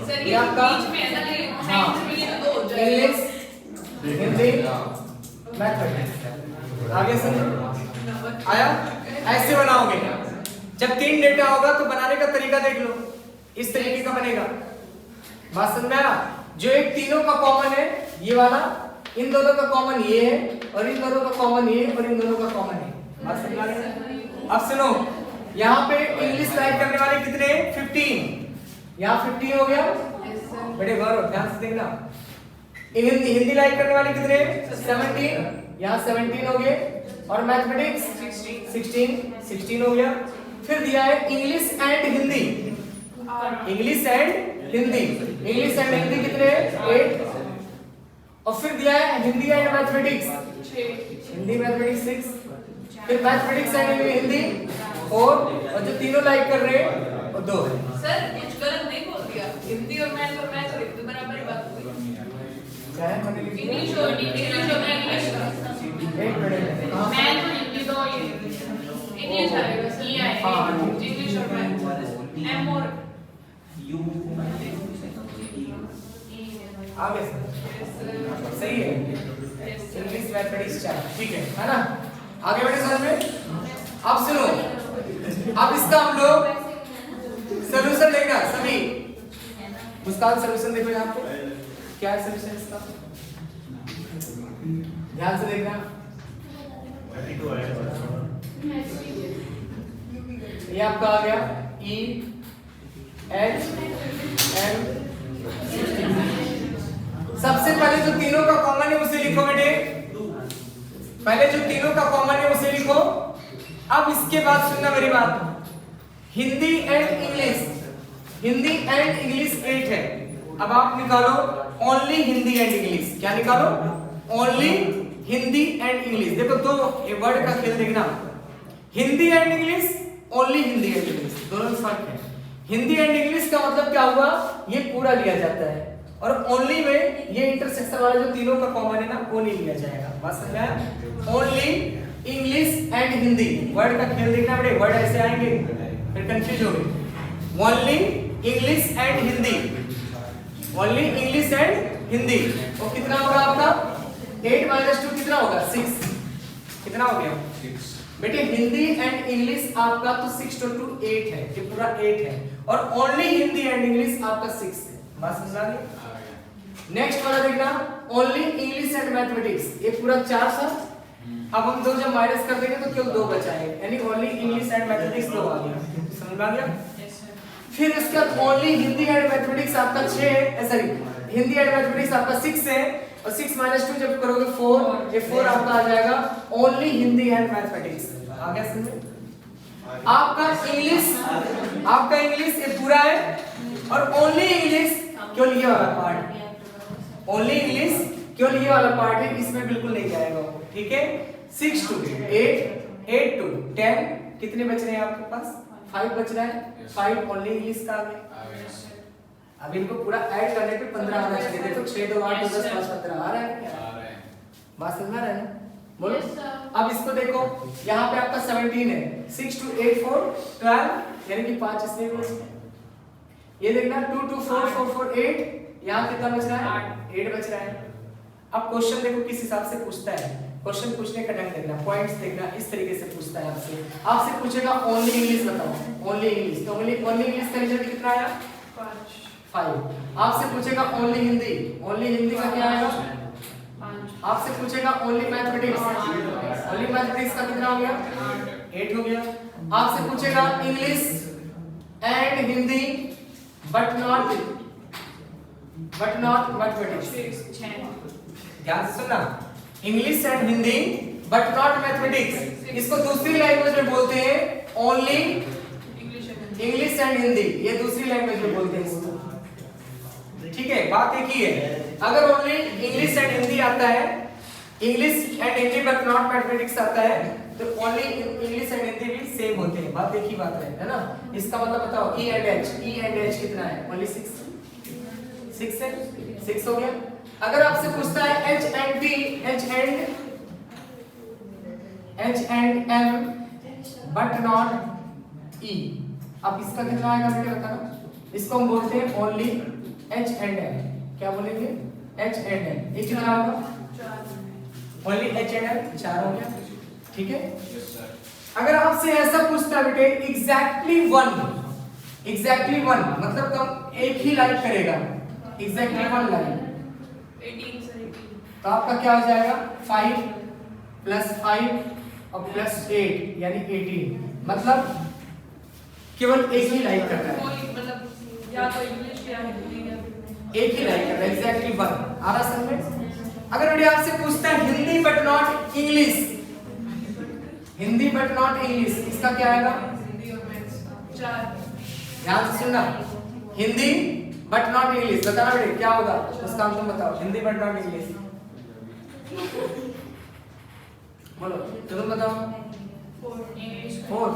सर ये आपका बीच में ऐसा नहीं, हाँ साइड में तो 2 हो जाएगा। English, Hindi, mathematics. आगे समझो आया? ऐसे बनाओगे, जब 3 डेटा होगा तो बनाने का तरीका देख लो, इस तरीके का बनेगा। बात समझ में आया? जो एक तीनों का कॉमन है ये वाला, इन दोनों का कॉमन ये है, और इन दोनों का कॉमन ये, और इन दोनों का कॉमन है। बात समझ में आ रही? अब सुनो, यहाँ पे इंग्लिश लाइक करने वाले कितने हैं? 15, यहाँ 15 हो गया, बड़े गौर ध्यान से देखना। हिंदी लाइक करने वाले कितने हैं? 17, यहाँ 17 हो गए, और मैथमेटिक्स 16 हो गया। फिर दिया है English and Hindi, English and Hindi, English and Hindi कितने हैं? 8, और फिर दिया है Hindi and mathematics, Hindi mathematics 6, फिर मैथमेटिक्स एंड हिंदी 4, और जो तीनों लाइक कर रहे हैं वो 2 है। सर कुछ गलत नहीं बोल दिया, हिंदी और मैथ लिख दो, बराबर ही बात हुई। क्या है मैंने लिख दिया? इंग्लिश और इंग्लिश एक मिनट, हाँ। मैं तो हिंदी दो ये इंग्लिश आएगा सर, ये आएगा। हाँ, इंग्लिश और मैथ एम और आगे सही है, इंग्लिश मैथमेटिक्स 4, ठीक है ना? आगे बढ़े समझ में? अब सुनो, अब इसका हम लोग सॉल्यूशन देखना सभी, मुस्कान सॉल्यूशन देखो यहाँ पे, क्या है सॉल्यूशन इसका? ध्यान से देखना, ये आपका आ गया E H M। सबसे पहले जो तीनों का कॉमन है उसे लिखो बेटे, पहले जो तीनों का कॉमन है उसे लिखो। अब इसके बाद सुनना मेरी बात, Hindi and English, Hindi and English 8 है। अब आप निकालो ओनली हिंदी एंड इंग्लिश, क्या निकालो? Only Hindi and English. देखो दो वर्ड का खेल देखना, Hindi and English, only Hindi and English, दोनों में फर्क है। हिंदी एंड इंग्लिश का मतलब क्या हुआ? ये पूरा लिया जाता है, और ओनली में ये इंटरसेक्शन वाला जो तीनों का कॉमन है ना वो नहीं लिया जाएगा। बात समझ में आया? Only English and Hindi, word का खेल देखना बेटे, वर्ड ऐसे आएंगे फिर कंफ्यूज हो गए। Only English and Hindi, only English and Hindi, वो कितना होगा आपका? 8 - 2 कितना होगा? 6। कितना हो गया 6 बेटे? हिंदी एंड इंग्लिश आपका तो 6 × 2 8 है, ये पूरा 8 है, और ओनली हिंदी एंड इंग्लिश आपका 6 है। बात समझ आ गई? नेक्स्ट वाला देखना, ओनली इंग्लिश एंड मैथमेटिक्स, ये पूरा 4 था, अब हम दो जब माइनस कर देंगे तो केवल 2 बचाएंगे, यानी ओनली इंग्लिश एंड मैथमेटिक्स 2 आ गया। समझ में आ गया? फिर इसके बाद ओनली हिंदी एंड मैथमेटिक्स आपका 6 सॉरी हिंदी एंड मैथमेटिक्स आपका 6 है, और 6 - 2 जब करोगे 4, ये 4 आपका आ जाएगा ओनली हिंदी एंड मैथमेटिक्स। आ गया समझ में? आपका इंग्लिश ये पूरा है, और ओनली इंग्लिश केवल ये वाला पार्ट, ओनली इंग्लिश केवल ये वाला पार्ट है, इसमें बिल्कुल नहीं जाएगा वो। ठीक है? 6 to 8, 8 to 10, कितने बच रहे हैं आपके पास? 5 बच रहा है। 5 ओनली इंग्लिश का आ गया। अब इनको पूरा ऐड करने पे 15 आना चाहिए। देखो 6 2 8 10 5 15 आ रहा है। बात समझ में आ रहा है ना? बोलो। Yes, sir. अब इसको देखो, यहाँ पे आपका 17 है, 6 to 8 4 12, यानी कि 5 इसमें बच गए। ये देखना 2 to 4 4 4 8, यहाँ कितना बच रहा है? 8 बच रहा है। अब क्वेश्चन देखो किस हिसाब से पूछता है। क्वेश्चन पूछने का ढंग देखना, पॉइंट्स देखना, इस तरीके से पूछता है आपसे। आपसे पूछेगा ओनली इंग्लिश बताओ, ओनली इंग्लिश, तो ओनली इंग्लिश का रिजल्ट कितना आया? 5। आपसे पूछेगा ओनली हिंदी, ओनली हिंदी का क्या आएगा? 5। आपसे पूछेगा ओनली मैथमेटिक्स, ओनली मैथमेटिक्स का कितना हो गया? 8 हो गया। आपसे पूछेगा English and Hindi but not mathematics. ध्यान से सुनना, English and Hindi but not mathematics, इसको दूसरी लैंग्वेज में बोलते हैं ओनली इंग्लिश एंड हिंदी, ये दूसरी लैंग्वेज में बोलते हैं इसको। ठीक है, बात एक ही है। अगर ओनली इंग्लिश एंड हिंदी आता है, English and Hindi but not mathematics आता है, तो ओनली इंग्लिश एंड हिंदी भी सेम होते हैं। बात एक ही बात है ना? इसका मतलब बताओ ई एंड एच कितना है? ओनली 6 है, 6 हो गया। अगर आपसे पूछता है H and T, H and M but not E, अब इसका कितना आएगा बेटे बताना? इसको हम बोलते हैं ओनली एच एंड एम। क्या बोलेंगे? H and M. ये कितना होगा? ओनली एच एंड एम 4 हो गया। ठीक है? अगर आपसे ऐसा पूछता है बेटे एग्जैक्टली 1 मतलब कम एक ही लाइन करेगा, एग्जैक्टली 1 लाइन, 18 सर, तो आपका क्या हो जाएगा? 5 + 5 और +8 यानी 18, मतलब केवल एक ही लाइन करना है, मतलब या तो इंग्लिश या हिंदी या एक ही लाइन करना है, एग्जैक्टली 1। आ रहा समझ में? अगर बेटे आपसे पूछता है Hindi but not English, Hindi but not English, इसका क्या आएगा? हिंदी और मैथ्स 4। ध्यान से सुनना, हिंदी बट नॉट इंग्लिश, बताना बेटे क्या होगा उसका हम तुम बताओ। हिंदी बट नॉट इंग्लिश बोलो, तुम बताओ। 4 इंग्लिश 4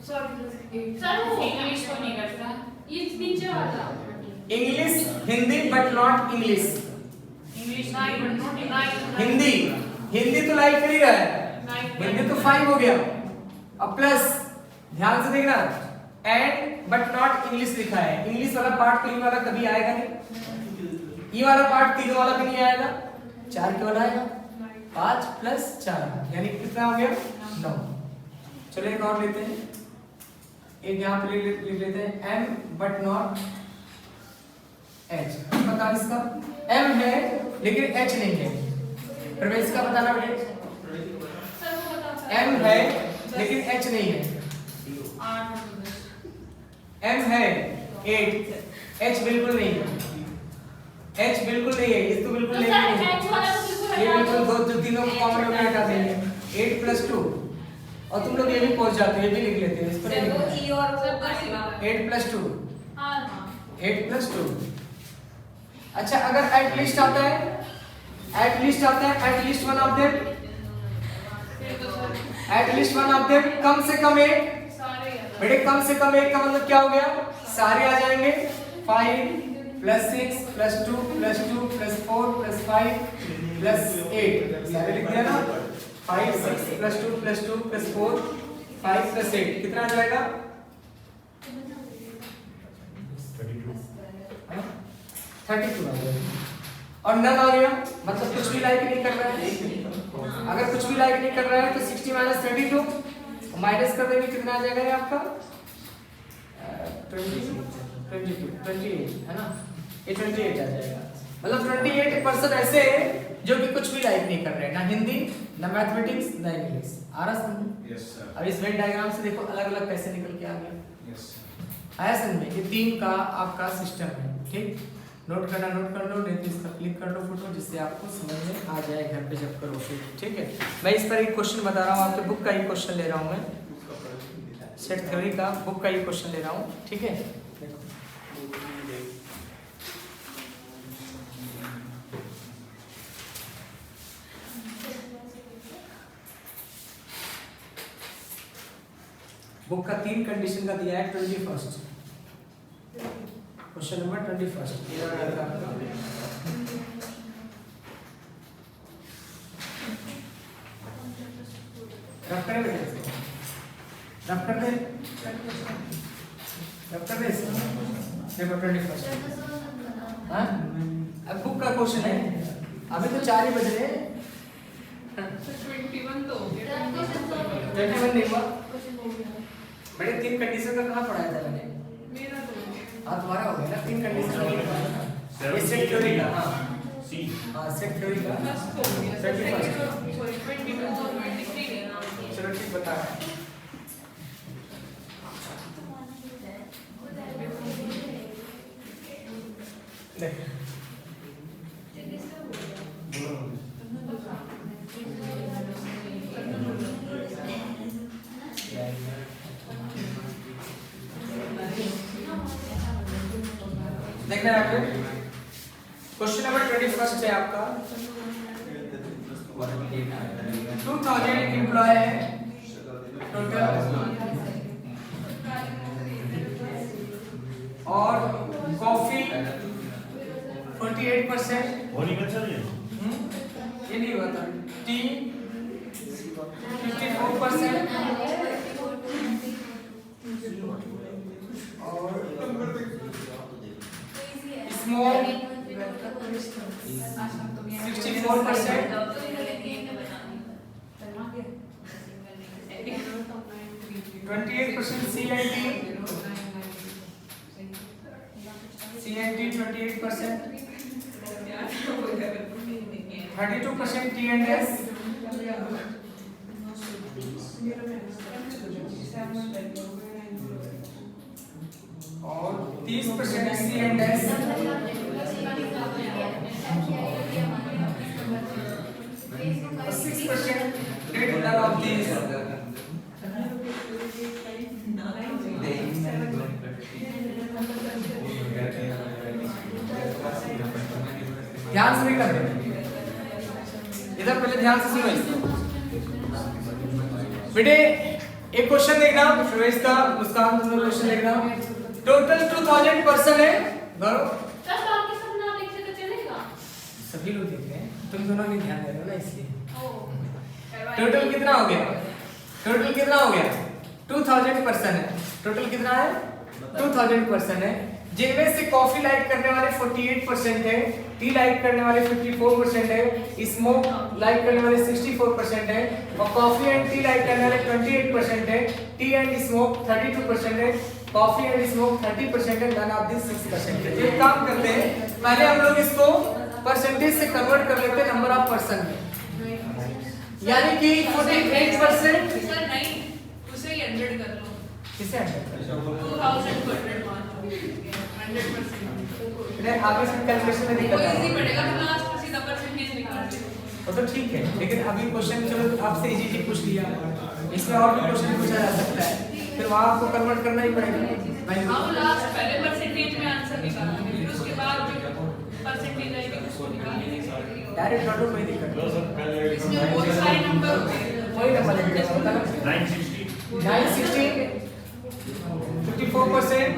सॉरी सर वो इंग्लिश को नहीं करता, ये नीचे वाला English Hindi but not English, English 9 but not 9 Hindi तो लाइक कर ही रहा है, हिंदी तो 5 हो गया। अब प्लस ध्यान से देखना, एंड बट नॉट इंग्लिश लिखा है, इंग्लिश वाला पार्ट तो ई वाला कभी आएगा नहीं, ई वाला पार्ट 3 वाला भी नहीं आएगा, 4 क्यों आएगा? 5 + 4 यानी कितना हो गया? 9। चलो एक और लेते हैं, एक यहाँ पे लिख लेते हैं एम बट नॉट एच। पता इसका एम है लेकिन एच नहीं है, प्रवेश का बताना बेटे। सर वो बताओ एम है लेकिन एच नहीं है, 8 एम है 8, एच बिल्कुल नहीं है, एच बिल्कुल नहीं है, ये तो बिल्कुल तो नहीं सर है, एच वाला तो बिल्कुल ये हटा बिल्कुल दो। दो तीनों को कॉमन में हटा देंगे। 8 + 2, और तुम लोग ये भी पहुंच जाते हो, ये भी लिख लेते हो, इस पर सर नहीं वो लिखना। ई और वो करेगा 8 + 2, हां 8 + 2। अच्छा अगर एट लीस्ट आता है, at least one of them, फिर तो sir at least one of them, कम से कम 1, सारे याद बेटे कम से कम 1 का मतलब क्या हो गया? सारे आ जाएंगे। 5 + 6 + 2 + 2 + 4 + 5 + 8, सारे लिख दिया ना? 5 6 + 2 + 2 + 4 5 + 8 कितना आ जाएगा? 32 आ जाएगा। और नन आ गया, मतलब कुछ भी लाइक नहीं कर रहा है। अगर कुछ भी लाइक नहीं कर रहा है तो 60 - 32 माइनस कर देंगे, कितना आ जाएगा ये आपका? 28 है ना? ये 28 आ जाएगा। मतलब 28% ऐसे हैं जो कि कुछ भी लाइक नहीं कर रहे हैं, ना हिंदी ना मैथमेटिक्स ना इंग्लिश। आ रहा समझ? Yes sir. अब इस वेन डायग्राम से देखो अलग अलग कैसे निकल के आ गया। यस आया समझ में? ये 3 का आपका सिस्टम है। ठीक, नोट करना नोट कर लो, नहीं तो इसका क्लिक कर लो फोटो, जिससे आपको समझ में आ जाए घर पे जब करो फिर। ठीक है, मैं इस पर एक क्वेश्चन बता रहा हूँ, आपके बुक का ही क्वेश्चन ले रहा हूँ मैं, सेट थ्योरी का बुक का ही क्वेश्चन ले रहा हूँ। ठीक है, बुक का 3 कंडीशन का दिया है। 21 क्वेश्चन नंबर 21 रफ करें बेटे इसको, रफ कर दे, रफ कर दे इसको। देखो 21 हाँ, अब बुक का क्वेश्चन है, अभी तो 4 ही बज रहे हैं। 21 तो हो गया। 21 नहीं हुआ बेटे, 3 कंडीशन का कहाँ पढ़ाया था मैंने? मेरा तो हो गया। हाँ तुम्हारा हो गया ना, 3 कंडीशन का नहीं पढ़ाया था। ये सेट थ्योरी का, हाँ सेट थ्योरी का। प्लस तो हो गया। 21 सॉरी 22 और 23 है ना। चलो ठीक बता। देख देखना यहाँ पे क्वेश्चन नंबर 21 है आपका। 2000 एम्प्लॉय है टोटल, और कॉफी 48%, ये नहीं हुआ था। टी 54%, और स्मोक 64%, 28% CNT 28%, 32% T&S, और 30% C&S, और 6% did none of these। ध्यान से भी कर इधर, पहले ध्यान से सुनो इसको बेटे। एक क्वेश्चन देखना प्रवेश का, मुस्कान तुम लोग क्वेश्चन देखना। टोटल 2000 पर्सन है, गौरव सर बाकी सब ना देखे तो चलेगा? सभी लोग देख रहे हैं, तुम दोनों नहीं ध्यान दे रहे हो ना इसलिए। ओ टोटल कितना हो गया? टोटल कितना हो गया? 2000 पर्सन है। टोटल कितना है? 2000 पर्सन है, जिनमें से कॉफी लाइक करने वाले 48% है, टी लाइक करने वाले 54% है, स्मोक लाइक करने वाले 64% है, और कॉफी एंड टी लाइक करने वाले 28% है, टी एंड स्मोक 32% है, कॉफी एंड स्मोक 30% है, नन ऑफ दिस 6% है। तो एक काम करते हैं, पहले हम लोग इसको परसेंटेज से कन्वर्ट कर लेते हैं नंबर ऑफ पर्सन में, यानी कि 48%। सर नहीं, उसे 100 कर लो। किसे 2200 100%। नहीं, आगे से कैलकुलेशन में दिक्कत वो है। इजी पड़ेगा, तो लास्ट में सीधा परसेंटेज निकाल दे। वो तो ठीक है, लेकिन अभी क्वेश्चन चलो आपसे इजी पूछ लिया, इसमें और भी क्वेश्चन पूछा जा सकता है, फिर वहाँ आपको कन्वर्ट करना ही पड़ेगा। हाँ, वो लास्ट पहले परसेंटेज में आंसर निकालेंगे, फिर उसके बाद जो परसेंटेज आएगी उसको निकालेंगे। डायरेक्ट कर लो, कोई दिक्कत नहीं। इसमें बहुत सारे नंबर होते हैं। वही नंबर लिखिएगा, बता ना। 960 54%,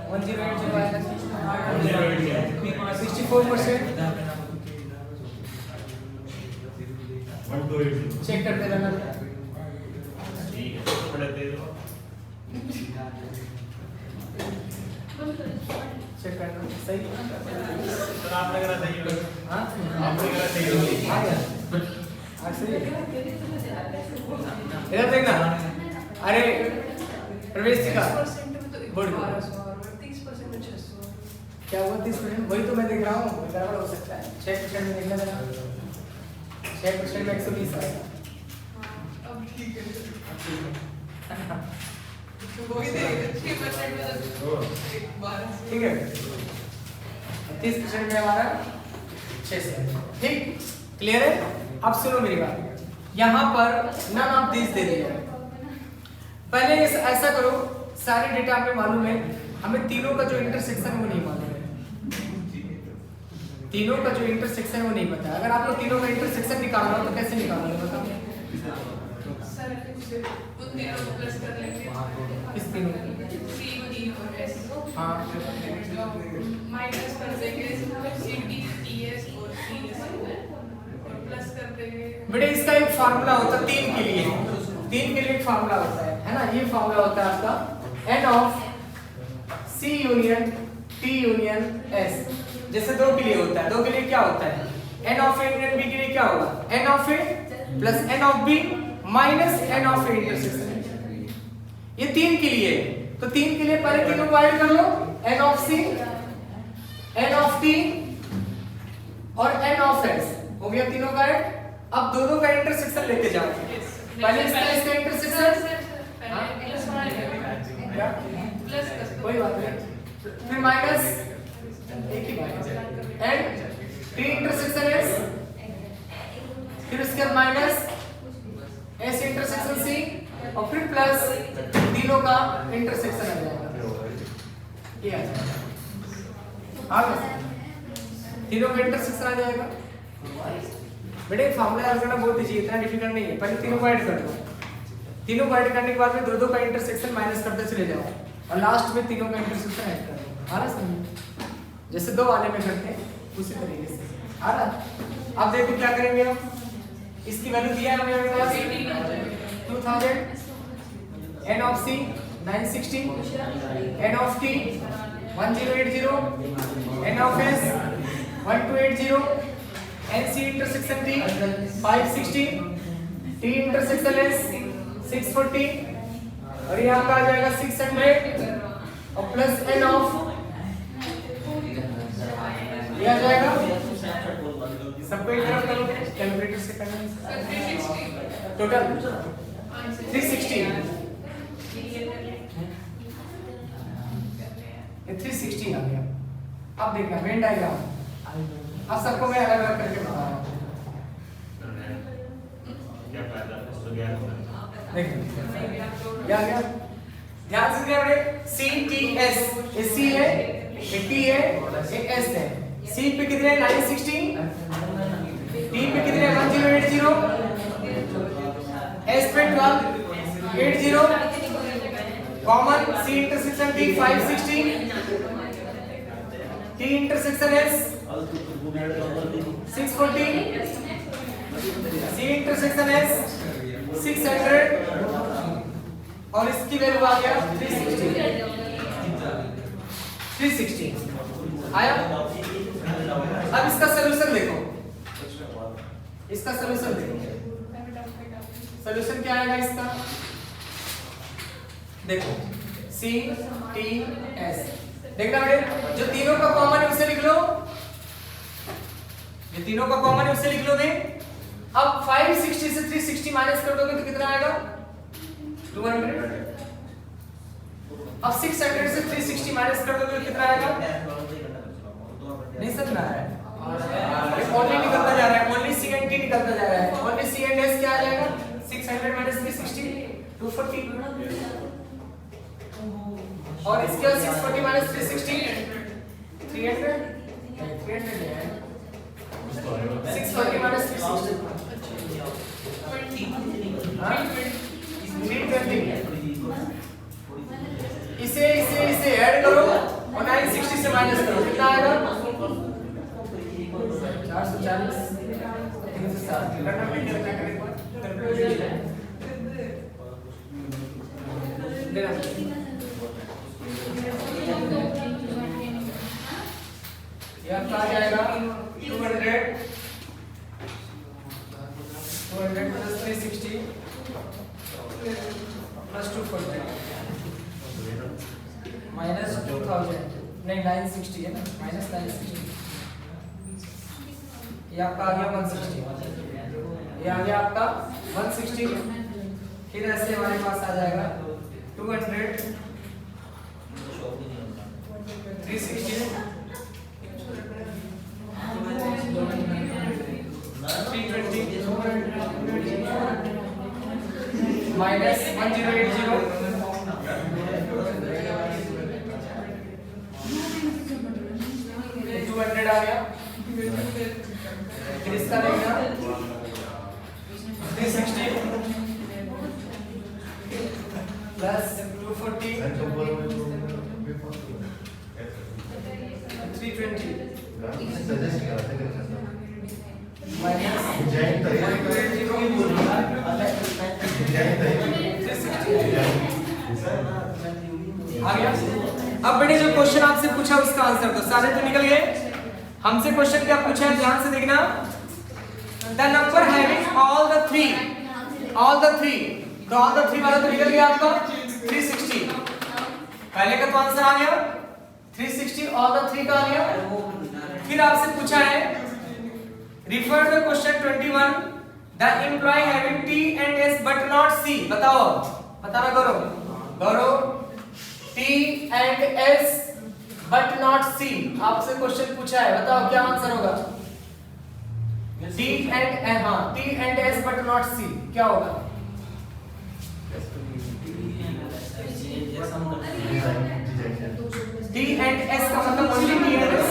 1080 64%। चेक करते रहना, चेक करना सही। हाँ आ गया, हाँ सही है। इधर देखना, अरे प्रवेश जी का बोल 30% में 600। क्या हुआ 30%? वही तो मैं देख रहा हूँ, गड़बड़ हो सकता है। 6% में देखना जरा। 6% में 120 आएगा। अब ठीक है वही देगा 6% में 12 ठीक है 30% में हमारा 600। ठीक क्लियर है। अब सुनो मेरी बात, यहाँ पर नन ऑफ दिस दे दिया है। पहले ऐसा करो, सारे डेटा हमें मालूम है, हमें तीनों का जो इंटरसेक्शन है वो नहीं मालूम है। तीनों का जो इंटरसेक्शन है वो नहीं पता। अगर आपको तीनों का इंटरसेक्शन निकालना हो तो कैसे निकालोगे बताओ? सर उन तीनों को प्लस कर लेंगे किस तीनों? C D और S हाँ माइनस कर देंगे C D T S और C S और प्लस कर देंगे। बेटे इसका एक फार्मूला होता है तीन के लिए एक फार्मूला होता है ना। ये फार्मूला होता है आपका n of C union T union S। जैसे दो के लिए होता है, दो के लिए क्या होता है? n of A union B के लिए क्या होगा? n of A plus n of B minus n of A intersection. ये तीन के लिए, तो तीन के लिए पहले तीनों को ऐड कर लो, n of C, n of T और n ऑफ S हो गया तीनों का ऐड। अब दोनों का इंटरसेक्शन लेके जाओ। पहले इसका इंटरसेक्शन प्लस कर कोई बात नहीं, फिर माइनस एक ही बात एंड T इंटरसेक्शन S, फिर उसके बाद माइनस S इंटरसेक्शन C और फिर प्लस तीनों का इंटरसेक्शन आ जाएगा। ये आ जाएगा, आ गया तीनों का इंटरसेक्शन आ जाएगा। बेटे फार्मूला याद करना बहुत इजी है, इतना डिफिकल्ट नहीं है। पहले तीनों को ऐड कर दो, तीनों को ऐड करने के बाद में दो का इंटरसेक्शन माइनस करते चले जाओ और लास्ट में तीनों का इंटरसेक्शन ऐड कर दो। आ रहा समझ? जैसे दो वाले में करते हैं उसी तरीके से आ रहा। अब देखो क्या करेंगे हम, इसकी वैल्यू दिया है हमें अभी पास 2000, n of C 960, n of T 1080, n of S 1280, NC intersection T 560, T intersection S 640 और ये आपका आ जाएगा 600 और प्लस n ऑफ ये आ जाएगा। सबको एक तरफ करो, कैलकुलेटर से करना टोटल 360। ये 360 आ गया। अब देखना वेन डायग्राम, अब सबको मैं अलग अलग करके बता रहा हूँ। देखिए क्या गया, ध्यान से देखिए बेटे C T S, ये C है, ये T है, ये S है। C पे कितने 960, T पे कितने 1080, S पे 1280, common C intersection T 560, T intersection S 640, C intersection S 600 और इसकी वैल्यू आ गया 360 आया। अब इसका सलूशन देखो, इसका सलूशन देखो, सलूशन क्या आएगा इसका? देखो C T S, देखना बेटे जो तीनों का कॉमन है उसे लिख लो, ये तीनों का कॉमन है उसे लिख लो बे। अब 560 से 360 माइनस कर दोगे तो कितना आएगा? 200। अब 600 से 360 माइनस कर दोगे तो कितना आएगा? नहीं समझ रहा है? ओनली निकलता जा रहा है, ओनली C and T निकलता जा रहा है, ओनली C and S क्या आ जाएगा? 600 माइनस 360 240 और इसके बाद 640 माइनस 360 300 है 640 माइनस 360 हाँ 320। इसे ऐड करो और 960 से माइनस करो, कितना आएगा? 440 ये आपका आ जाएगा 200 प्लस 360 प्लस 240 माइनस 2000 नहीं 960 है ना, माइनस 960 ये आपका आ गया 160। ये आ गया आपका 160, फिर ऐसे हमारे पास आ जाएगा 200, 360, 320, minus 1080, 200 आ गया, फिर इसका लेंगे 360 प्लस 240, 320 माइनस 360 आ गया। अब बेटे जो क्वेश्चन आपसे पूछा उसका आंसर दो। सारे तो निकल गए। हमसे क्वेश्चन क्या पूछा है, ध्यान से देखना। The number having all the three तो ऑल द थ्री वाला तो निकल गया आपका 360। पहले का तो आंसर आ गया 360, ऑल द थ्री का आ गया। फिर आपसे पूछा है refer the question 21, the employ having T and S but not C. बताओ, बताना Gaurav, T and S but not C. आपसे क्वेश्चन पूछा है, बताओ क्या आंसर होगा। T and S but not C क्या होगा। टी एंड एस का मतलब only T and S,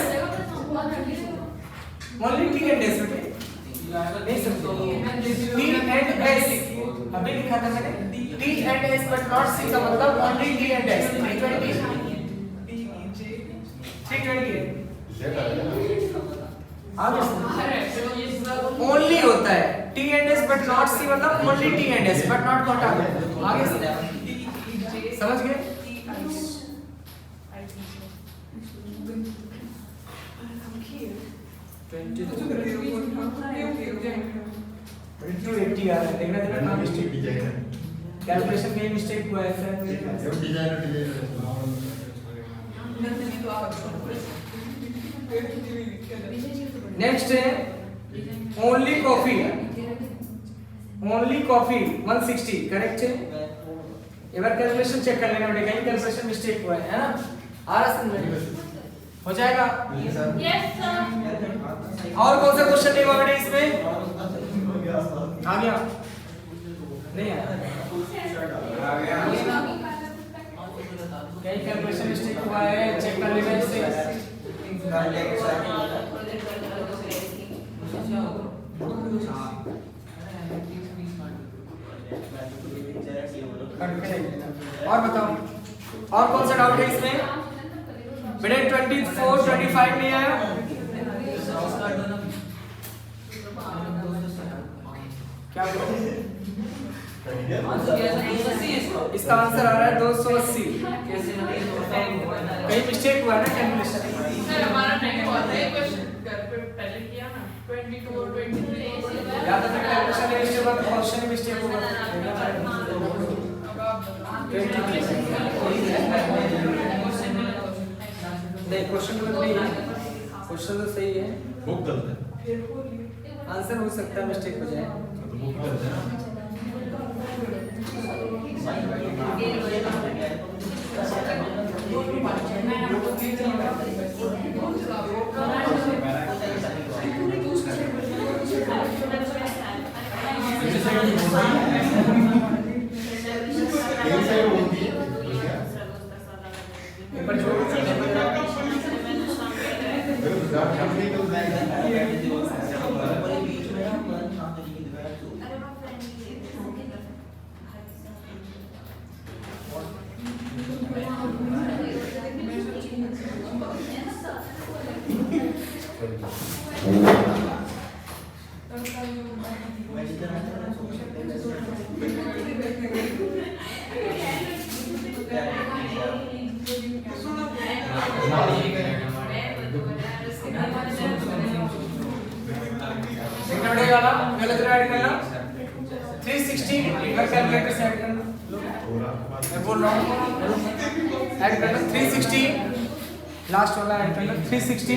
only T and S. नहीं समझो, टी एंड एस अभी लिखा था मैंने, T and S but not सी का मतलब only T and S. 320 only होता है T and S but not C, मतलब only T and S but not not आगे समझ गए। कैलकुलेशन में मिस्टेक हुआ है सर। नेक्स्ट है ओनली कॉफी 160 करेक्ट है। एक बार कैलकुलेशन चेक कर लेना बेटा, कहीं कैलकुलेशन मिस्टेक हुआ है ना। आ रहा समझ हो जाएगा। Yes sir. और कौन सा क्वेश्चन नहीं हुआ बेटा इसमें? आ गया नहीं आया, कहीं कैलकुलेशन मिस्टेक हुआ है, चेक कर लेना इसे। और बताओ, और कौन सा डाउट है इसमें बेटे? 24 25 नहीं आया। क्या इसका आंसर आ रहा है 280। कहीं मिस्टेक हुआ है ना कैलकुलेशन। सर हमारा नहीं हुआ था ये क्वेश्चन घर पे पहले किया ना 22 और 23 या तो फिर कैलकुलेशन में मिस्टेक हुआ, ऑप्शन में मिस्टेक होगा। नहीं क्वेश्चन गलत नहीं है, क्वेश्चन तो सही है, बुक गलत है, आंसर हो सकता है मिस्टेक हो जाए। तो बुक गलत है ना। गलत ऐड करना 360 कैलकुलेटर से ऐड करना, मैं बोल रहा हूँ ऐड करना 360 लास्ट वाला ऐड करना 360